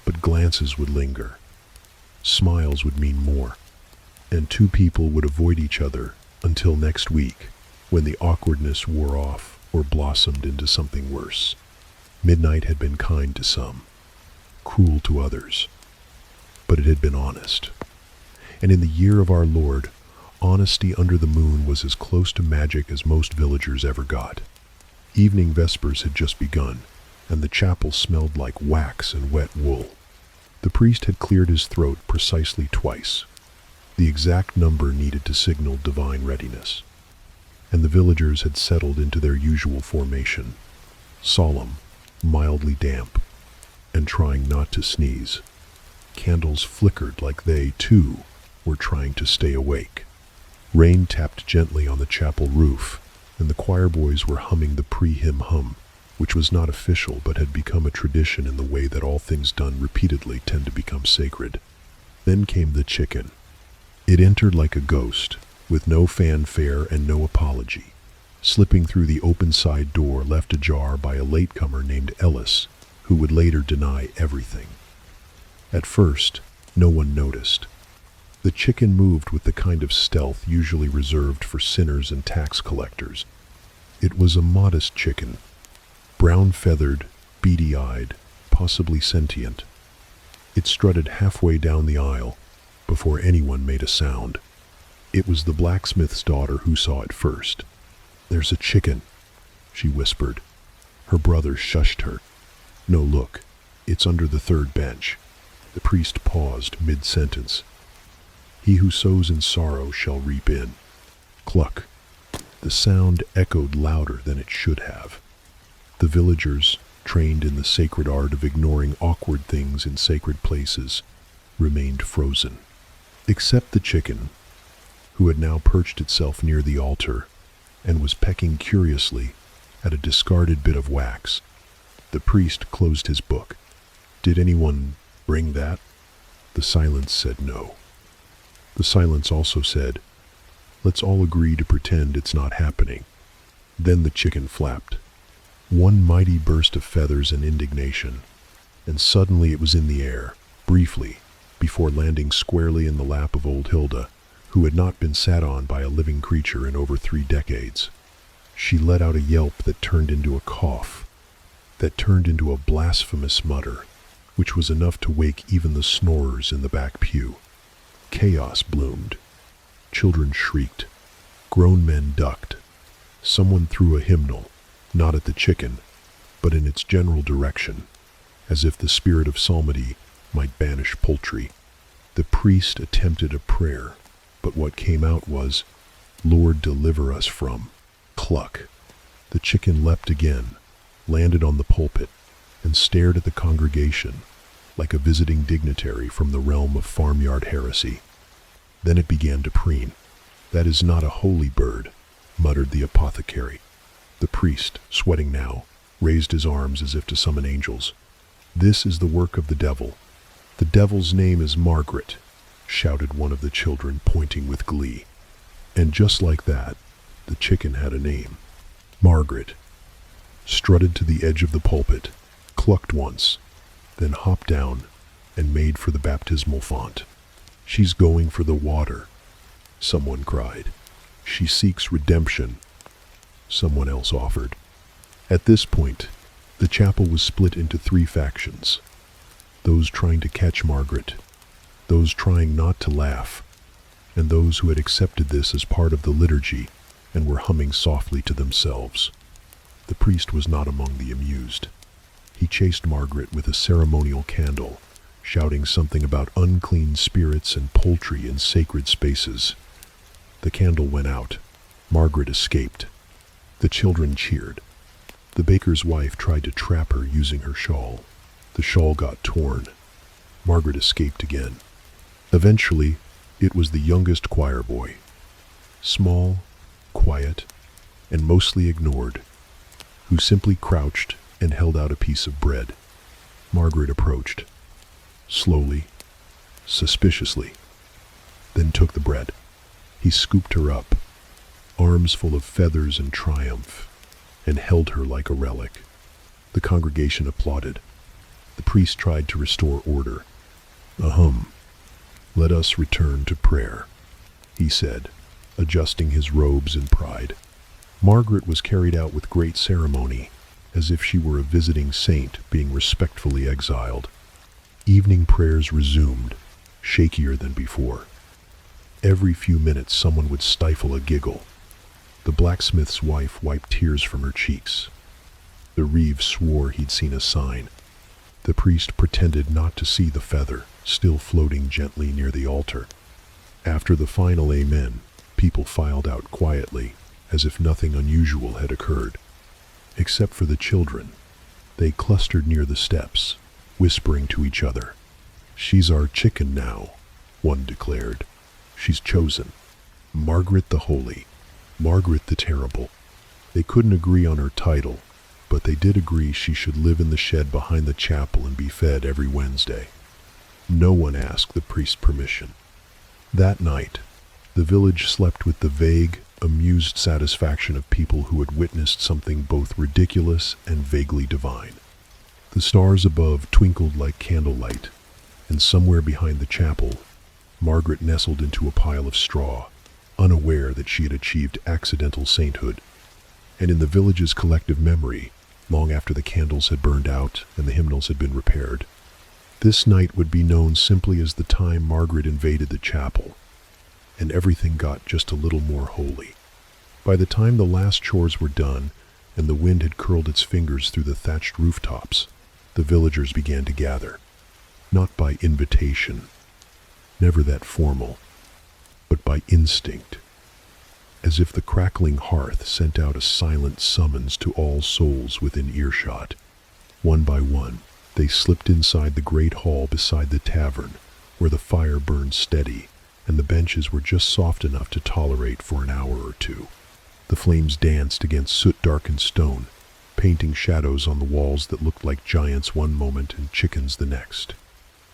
but glances would linger. Smiles would mean more, and two people would avoid each other until next week, when the awkwardness wore off or blossomed into something worse. Midnight had been kind to some, cruel to others, but it had been honest. And in the year of our Lord, honesty under the moon was as close to magic as most villagers ever got. Evening vespers had just begun, and the chapel smelled like wax and wet wool. The priest had cleared his throat precisely twice, the exact number needed to signal divine readiness. And the villagers had settled into their usual formation, solemn, mildly damp, and trying not to sneeze. Candles flickered like they, too, were trying to stay awake. Rain tapped gently on the chapel roof, and the choir boys were humming the pre-hymn hum, which was not official but had become a tradition in the way that all things done repeatedly tend to become sacred. Then came the chicken. It entered like a ghost, with no fanfare and no apology, slipping through the open side door left ajar by a latecomer named Ellis, who would later deny everything. At first, no one noticed. The chicken moved with the kind of stealth usually reserved for sinners and tax collectors. It was a modest chicken, brown-feathered, beady-eyed, possibly sentient. It strutted halfway down the aisle before anyone made a sound. It was the blacksmith's daughter who saw it first. "There's a chicken," she whispered. Her brother shushed her. "No, look, it's under the third bench." The priest paused mid-sentence. "He who sows in sorrow shall reap in." Cluck. The sound echoed louder than it should have. The villagers, trained in the sacred art of ignoring awkward things in sacred places, remained frozen. Except the chicken, who had now perched itself near the altar and was pecking curiously at a discarded bit of wax. The priest closed his book. "Did anyone bring that?" The silence said no. The silence also said, "Let's all agree to pretend it's not happening." Then the chicken flapped. One mighty burst of feathers and indignation, and suddenly it was in the air, briefly, before landing squarely in the lap of old Hilda, who had not been sat on by a living creature in over 3 decades. She let out a yelp that turned into a cough, that turned into a blasphemous mutter, which was enough to wake even the snorers in the back pew. Chaos bloomed. Children shrieked. Grown men ducked. Someone threw a hymnal, not at the chicken, but in its general direction, as if the spirit of psalmody might banish poultry. The priest attempted a prayer, But what came out was, "Lord, deliver us from." Cluck. The chicken leapt again, landed on the pulpit, and stared at the congregation like a visiting dignitary from the realm of farmyard heresy. Then it began to preen. "That is not a holy bird," muttered the apothecary. The priest, sweating now, raised his arms as if to summon angels. "This is the work of the devil. The devil's name is Margaret," shouted one of the children, pointing with glee. And just like that, the chicken had a name. Margaret. Strutted to the edge of the pulpit, clucked once, then hopped down and made for the baptismal font. "She's going for the water," someone cried. "She seeks redemption," someone else offered. At this point, the chapel was split into 3 factions. Those trying to catch Margaret, those trying not to laugh, and those who had accepted this as part of the liturgy and were humming softly to themselves. The priest was not among the amused. He chased Margaret with a ceremonial candle, shouting something about unclean spirits and poultry in sacred spaces. The candle went out. Margaret escaped. The children cheered. The baker's wife tried to trap her using her shawl. The shawl got torn. Margaret escaped again. Eventually, it was the youngest choir boy. Small, quiet, and mostly ignored, who simply crouched and held out a piece of bread. Margaret approached, slowly, suspiciously, then took the bread. He scooped her up, arms full of feathers and triumph, and held her like a relic. The congregation applauded. The priest tried to restore order. "Ahem. Let us return to prayer," he said, adjusting his robes in pride. Margaret was carried out with great ceremony, as if she were a visiting saint being respectfully exiled. Evening prayers resumed, shakier than before. Every few minutes someone would stifle a giggle. The blacksmith's wife wiped tears from her cheeks. The reeve swore he'd seen a sign. The priest pretended not to see the feather, still floating gently near the altar. After the final amen, people filed out quietly, as if nothing unusual had occurred. Except for the children. They clustered near the steps, whispering to each other. "She's our chicken now," one declared. "She's chosen. Margaret the Holy. Margaret the Terrible." They couldn't agree on her title, but they did agree she should live in the shed behind the chapel and be fed every Wednesday. No one asked the priest permission. That night, the village slept with the vague, amused satisfaction of people who had witnessed something both ridiculous and vaguely divine. The stars above twinkled like candlelight, and somewhere behind the chapel, Margaret nestled into a pile of straw, unaware that she had achieved accidental sainthood. And in the village's collective memory, long after the candles had burned out and the hymnals had been repaired, this night would be known simply as the time Margaret invaded the chapel, and everything got just a little more holy. By the time the last chores were done and the wind had curled its fingers through the thatched rooftops, the villagers began to gather, not by invitation, never that formal, but by instinct, as if the crackling hearth sent out a silent summons to all souls within earshot. One by one, they slipped inside the great hall beside the tavern, where the fire burned steady, and the benches were just soft enough to tolerate for an hour or two. The flames danced against soot-darkened stone, painting shadows on the walls that looked like giants one moment and chickens the next.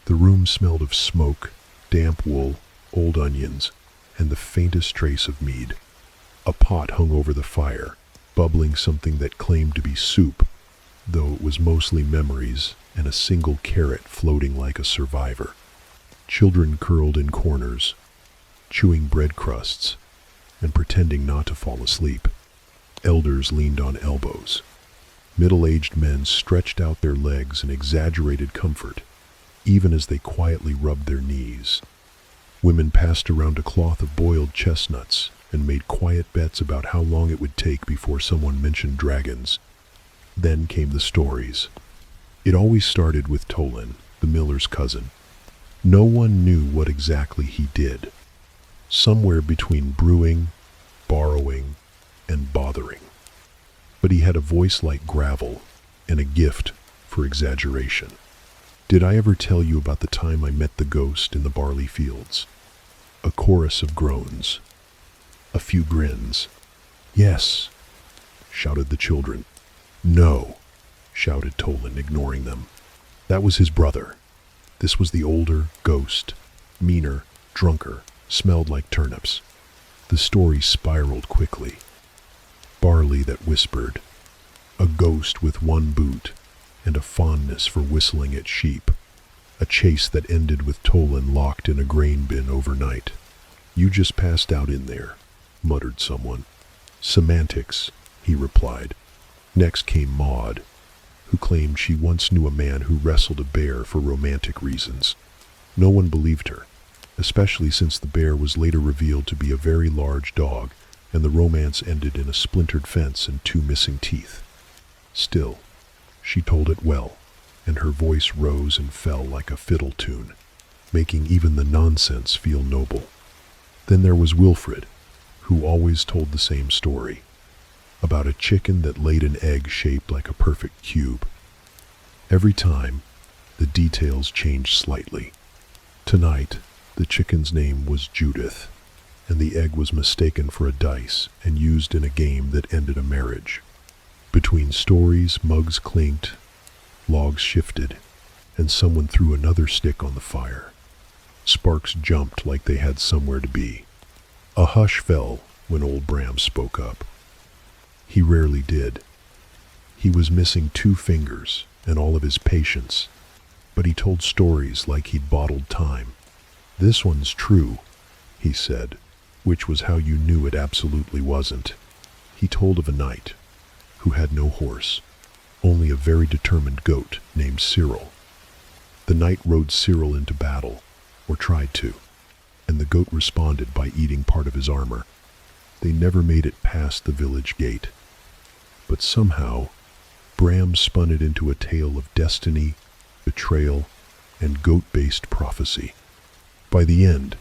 The room smelled of smoke, damp wool, old onions, and the faintest trace of mead. A pot hung over the fire, bubbling something that claimed to be soup, though it was mostly memories and a single carrot floating like a survivor. Children curled in corners, chewing bread crusts and pretending not to fall asleep. Elders leaned on elbows. Middle-aged men stretched out their legs in exaggerated comfort, even as they quietly rubbed their knees. Women passed around a cloth of boiled chestnuts and made quiet bets about how long it would take before someone mentioned dragons. Then came the stories. It always started with Tolan, the miller's cousin. No one knew what exactly he did. somewhere between brewing, borrowing, and bothering. But he had a voice like gravel and a gift for exaggeration. Did I ever tell you about the time I met the ghost in the barley fields? A chorus of groans. A few grins. Yes, shouted the children. No, shouted Tolan, ignoring them. That was his brother. This was the older ghost, meaner, drunker, smelled like turnips. The story spiraled quickly. Barley that whispered. A ghost with one boot and a fondness for whistling at sheep. A chase that ended with Tolan locked in a grain bin overnight. You just passed out in there, muttered someone. Semantics, he replied. Next came Maud, who claimed she once knew a man who wrestled a bear for romantic reasons. No one believed her, especially since the bear was later revealed to be a very large dog, and the romance ended in a splintered fence and 2 missing teeth. Still, she told it well, and her voice rose and fell like a fiddle tune, making even the nonsense feel noble. Then there was Wilfred, who always told the same story, about a chicken that laid an egg shaped like a perfect cube. Every time, the details changed slightly. Tonight, the chicken's name was Judith, and the egg was mistaken for a dice and used in a game that ended a marriage. Between stories, mugs clinked, logs shifted, and someone threw another stick on the fire. Sparks jumped like they had somewhere to be. A hush fell when old Bram spoke up. He rarely did. He was missing 2 fingers and all of his patience, but he told stories like he'd bottled time. This one's true, he said, which was how you knew it absolutely wasn't. He told of a knight who had no horse, only a very determined goat named Cyril. The knight rode Cyril into battle, or tried to, and the goat responded by eating part of his armor. They never made it past the village gate. But somehow, Bram spun it into a tale of destiny, betrayal, and goat-based prophecy. By the end,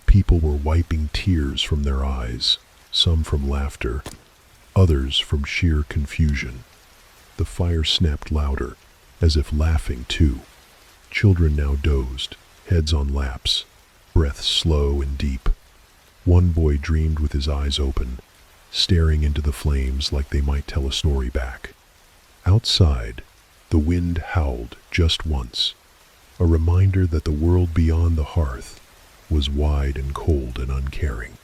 people were wiping tears from their eyes, some from laughter, others from sheer confusion. The fire snapped louder, as if laughing too. Children now dozed, heads on laps, breaths slow and deep. One boy dreamed with his eyes open, staring into the flames like they might tell a story back. Outside, the wind howled just once, a reminder that the world beyond the hearth was wide and cold and uncaring.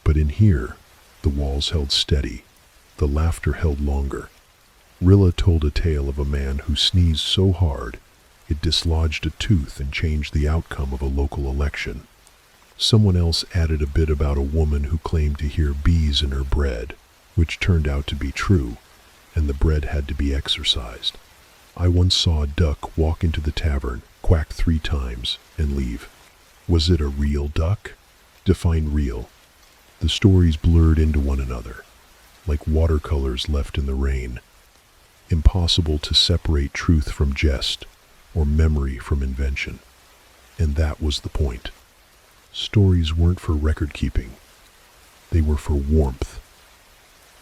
But in here, the walls held steady, the laughter held longer. Rilla told a tale of a man who sneezed so hard it dislodged a tooth and changed the outcome of a local election. Someone else added a bit about a woman who claimed to hear bees in her bread, which turned out to be true, and the bread had to be exorcised. I once saw a duck walk into the tavern, quack 3 times, and leave. Was it a real duck? Define real. The stories blurred into one another, like watercolors left in the rain. Impossible to separate truth from jest, or memory from invention. And that was the point. Stories weren't for record-keeping. They were for warmth,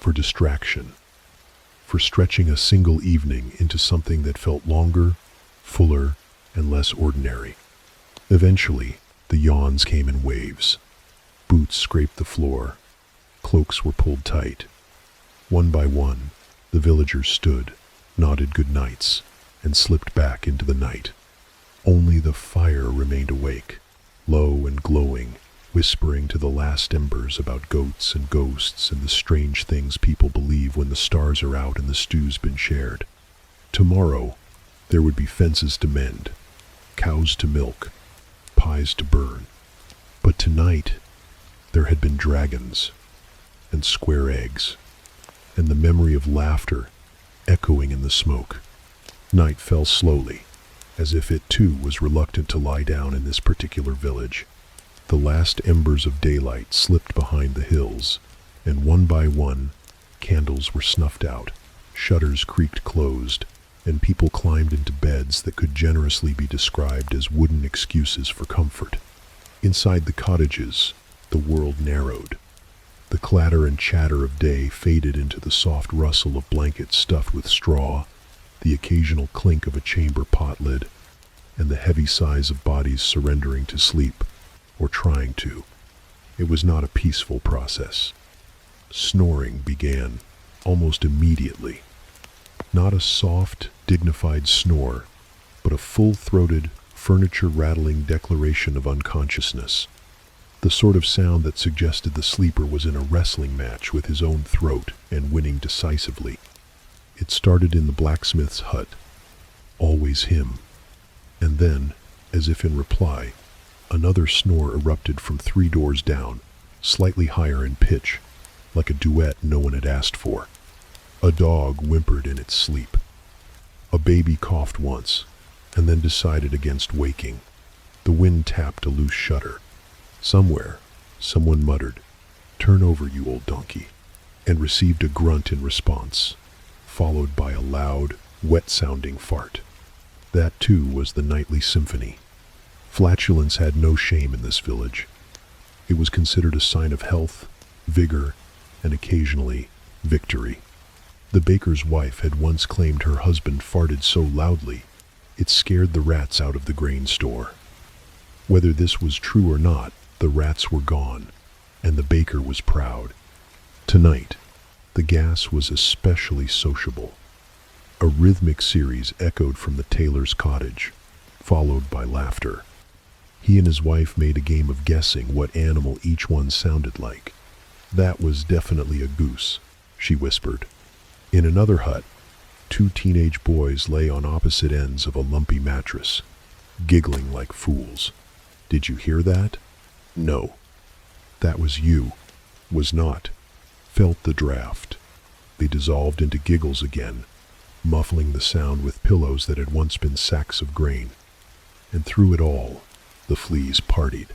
for distraction, for stretching a single evening into something that felt longer, fuller, and less ordinary. Eventually, the yawns came in waves. Boots scraped the floor. Cloaks were pulled tight. One by one, the villagers stood, nodded good nights, and slipped back into the night. Only the fire remained awake, low and glowing, whispering to the last embers about goats and ghosts and the strange things people believe when the stars are out and the stew's been shared. Tomorrow, there would be fences to mend, cows to milk, pies to burn. But tonight, there had been dragons and square eggs, and the memory of laughter echoing in the smoke. Night fell slowly, as if it too was reluctant to lie down in this particular village. The last embers of daylight slipped behind the hills, and one by one, candles were snuffed out, shutters creaked closed, and people climbed into beds that could generously be described as wooden excuses for comfort. Inside the cottages, the world narrowed. The clatter and chatter of day faded into the soft rustle of blankets stuffed with straw, the occasional clink of a chamber pot lid, and the heavy sighs of bodies surrendering to sleep, or trying to. It was not a peaceful process. Snoring began almost immediately. Not a soft, dignified snore, but a full-throated, furniture-rattling declaration of unconsciousness. The sort of sound that suggested the sleeper was in a wrestling match with his own throat and winning decisively. It started in the blacksmith's hut. Always him. And then, as if in reply, another snore erupted from 3 doors down, slightly higher in pitch, like a duet no one had asked for. A dog whimpered in its sleep. A baby coughed once, and then decided against waking. The wind tapped a loose shutter. Somewhere, someone muttered, "Turn over, you old donkey," and received a grunt in response, followed by a loud, wet-sounding fart. That, too, was the nightly symphony. Flatulence had no shame in this village. It was considered a sign of health, vigor, and occasionally, victory. The baker's wife had once claimed her husband farted so loudly, it scared the rats out of the grain store. Whether this was true or not, the rats were gone, and the baker was proud. Tonight, the gas was especially sociable. A rhythmic series echoed from the tailor's cottage, followed by laughter. He and his wife made a game of guessing what animal each one sounded like. "That was definitely a goose," she whispered. In another hut, 2 teenage boys lay on opposite ends of a lumpy mattress, giggling like fools. "Did you hear that?" "No." "That was you." "Was not." Felt the draft. They dissolved into giggles again, muffling the sound with pillows that had once been sacks of grain. And through it all, the fleas partied.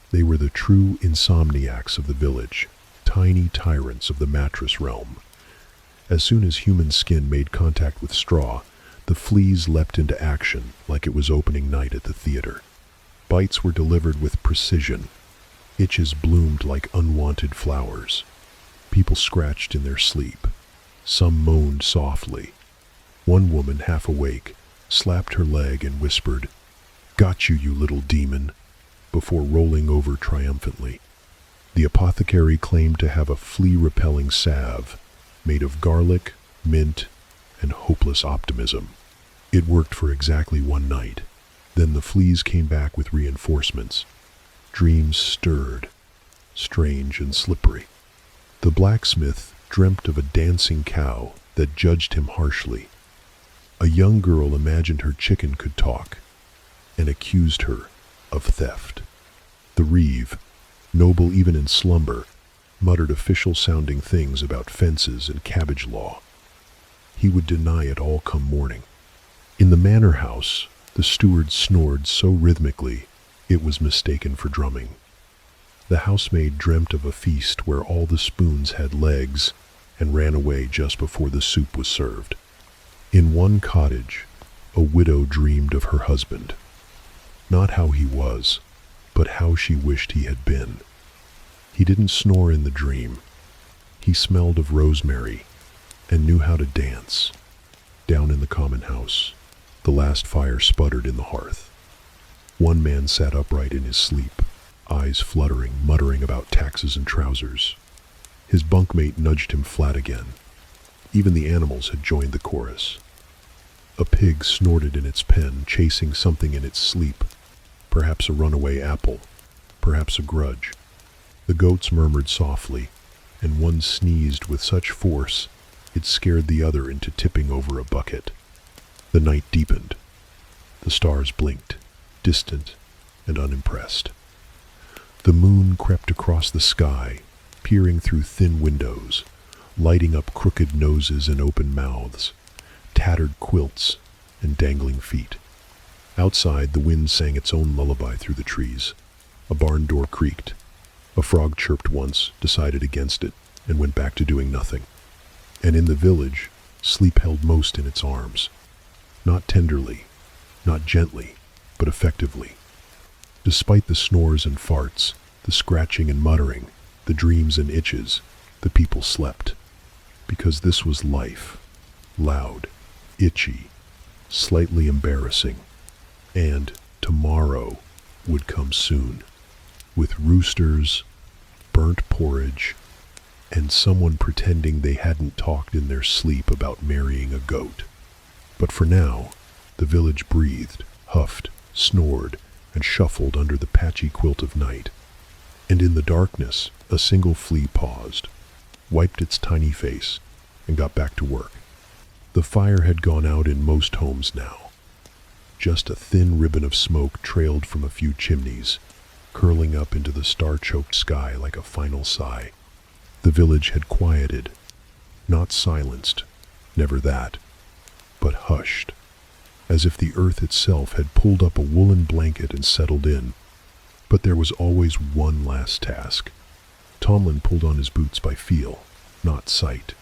They were the true insomniacs of the village, tiny tyrants of the mattress realm. As soon as human skin made contact with straw, the fleas leapt into action like it was opening night at the theater. Bites were delivered with precision. Itches bloomed like unwanted flowers. People scratched in their sleep. Some moaned softly. One woman, half awake, slapped her leg and whispered, "Got you, you little demon," before rolling over triumphantly. The apothecary claimed to have a flea-repelling salve made of garlic, mint, and hopeless optimism. It worked for exactly 1 night. Then the fleas came back with reinforcements. Dreams stirred, strange and slippery. The blacksmith dreamt of a dancing cow that judged him harshly. A young girl imagined her chicken could talk and accused her of theft. The reeve, noble even in slumber, muttered official-sounding things about fences and cabbage law. He would deny it all come morning. In the manor house, the steward snored so rhythmically it was mistaken for drumming. The housemaid dreamt of a feast where all the spoons had legs and ran away just before the soup was served. In one cottage, a widow dreamed of her husband. Not how he was, but how she wished he had been. He didn't snore in the dream. He smelled of rosemary and knew how to dance. Down in the common house, the last fire sputtered in the hearth. One man sat upright in his sleep, eyes fluttering, muttering about taxes and trousers. His bunkmate nudged him flat again. Even the animals had joined the chorus. A pig snorted in its pen, chasing something in its sleep. Perhaps a runaway apple, perhaps a grudge. The goats murmured softly, and one sneezed with such force it scared the other into tipping over a bucket. The night deepened. The stars blinked, distant and unimpressed. The moon crept across the sky, peering through thin windows, lighting up crooked noses and open mouths, tattered quilts and dangling feet. Outside, the wind sang its own lullaby through the trees. A barn door creaked. A frog chirped once, decided against it, and went back to doing nothing. And in the village, sleep held most in its arms. Not tenderly, not gently, but effectively. Despite the snores and farts, The scratching and muttering, the dreams and itches, the people slept. Because this was life. Loud, itchy, slightly embarrassing. And tomorrow would come soon. With roosters, burnt porridge, and someone pretending they hadn't talked in their sleep about marrying a goat. But for now, the village breathed, huffed, snored, and shuffled under the patchy quilt of night. And in the darkness, a single flea paused, wiped its tiny face, and got back to work. The fire had gone out in most homes now. Just a thin ribbon of smoke trailed from a few chimneys, curling up into the star-choked sky like a final sigh. The village had quieted, not silenced, never that, but hushed, as if the earth itself had pulled up a woolen blanket and settled in. But there was always one last task. Tomlin pulled on his boots by feel, not sight.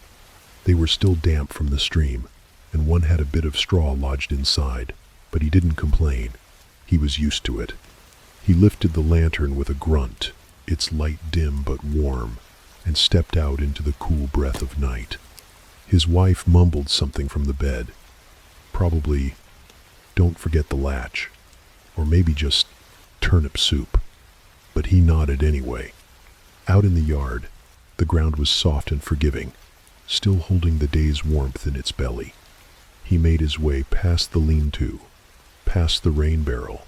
They were still damp from the stream, and one had a bit of straw lodged inside, but he didn't complain. He was used to it. He lifted the lantern with a grunt, its light dim but warm, and stepped out into the cool breath of night. His wife mumbled something from the bed. Probably, "Don't forget the latch," or maybe just turnip soup. But he nodded anyway. Out in the yard, the ground was soft and forgiving, still holding the day's warmth in its belly. He made his way past the lean-to, past the rain barrel,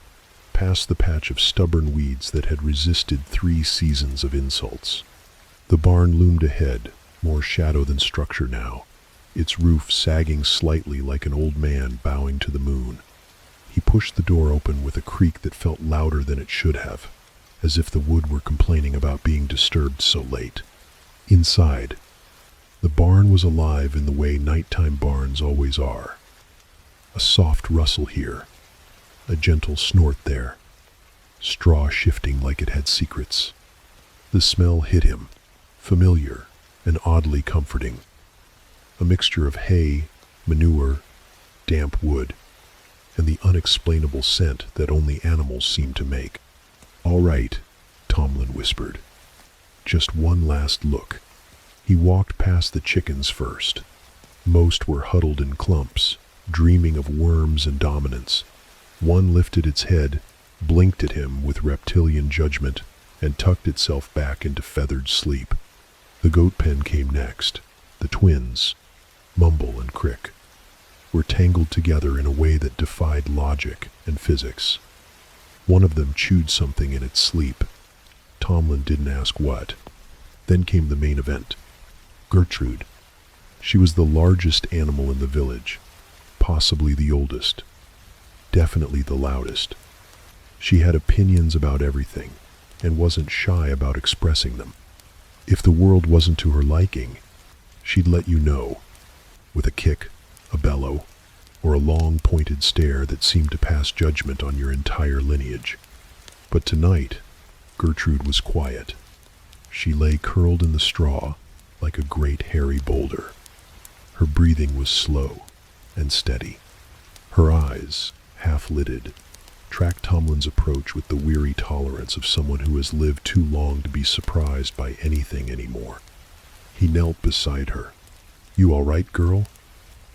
past the patch of stubborn weeds that had resisted 3 seasons of insults. The barn loomed ahead, more shadow than structure now, its roof sagging slightly like an old man bowing to the moon. He pushed the door open with a creak that felt louder than it should have, as if the wood were complaining about being disturbed so late. Inside, the barn was alive in the way nighttime barns always are. A soft rustle here, a gentle snort there, straw shifting like it had secrets. The smell hit him, familiar and oddly comforting. A mixture of hay, manure, damp wood, and the unexplainable scent that only animals seem to make. "All right," Tomlin whispered. "Just one last look." He walked past the chickens first. Most were huddled in clumps, dreaming of worms and dominance. One lifted its head, blinked at him with reptilian judgment, and tucked itself back into feathered sleep. The goat pen came next. The twins, Mumble and Crick, were tangled together in a way that defied logic and physics. One of them chewed something in its sleep. Tomlin didn't ask what. Then came the main event. Gertrude. She was the largest animal in the village, possibly the oldest, definitely the loudest. She had opinions about everything, and wasn't shy about expressing them. If the world wasn't to her liking, she'd let you know, with a kick, a bellow, or a long pointed stare that seemed to pass judgment on your entire lineage. But tonight, Gertrude was quiet. She lay curled in the straw like a great hairy boulder. Her breathing was slow and steady. Her eyes, half-lidded, tracked Tomlin's approach with the weary tolerance of someone who has lived too long to be surprised by anything anymore. He knelt beside her. "You all right, girl?"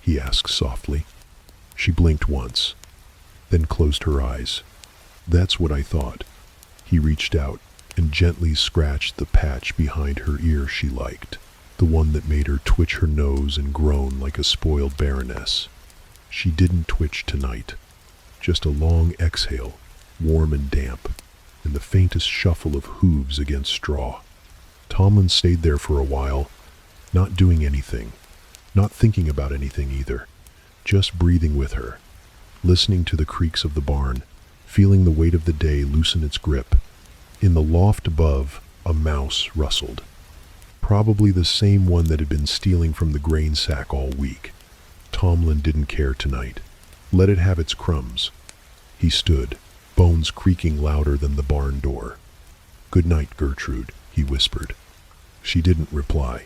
he asked softly. She blinked once, then closed her eyes. "That's what I thought." He reached out and gently scratched the patch behind her ear she liked, the one that made her twitch her nose and groan like a spoiled baroness. She didn't twitch tonight, just a long exhale, warm and damp, and the faintest shuffle of hooves against straw. Tomlin stayed there for a while, not doing anything, not thinking about anything either, just breathing with her, listening to the creaks of the barn, feeling the weight of the day loosen its grip. In the loft above, a mouse rustled. Probably the same one that had been stealing from the grain sack all week. Tomlin didn't care tonight. Let it have its crumbs. He stood, bones creaking louder than the barn door. "Good night, Gertrude," he whispered. She didn't reply.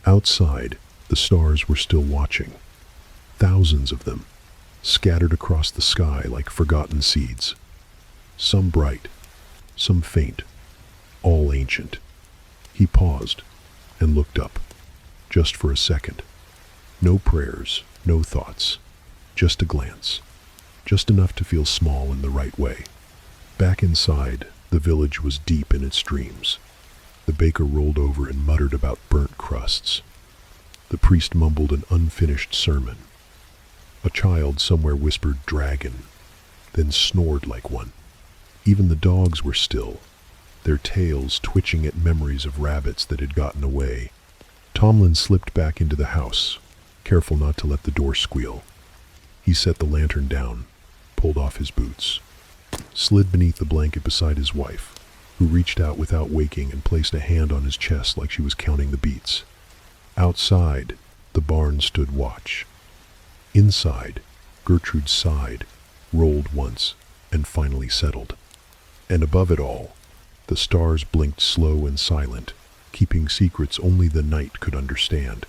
Outside, the stars were still watching. Thousands of them, scattered across the sky like forgotten seeds. Some bright, some faint, all ancient. He paused and looked up, just for a second. No prayers, no thoughts, just a glance, just enough to feel small in the right way. Back inside, the village was deep in its dreams. The baker rolled over and muttered about burnt crusts. The priest mumbled an unfinished sermon. A child somewhere whispered dragon, then snored like one. Even the dogs were still, their tails twitching at memories of rabbits that had gotten away. Tomlin slipped back into the house, careful not to let the door squeal. He set the lantern down, pulled off his boots, slid beneath the blanket beside his wife, who reached out without waking and placed a hand on his chest like she was counting the beats. Outside, the barn stood watch. Inside, Gertrude sighed, rolled once, and finally settled. And above it all, the stars blinked slow and silent, keeping secrets only the night could understand.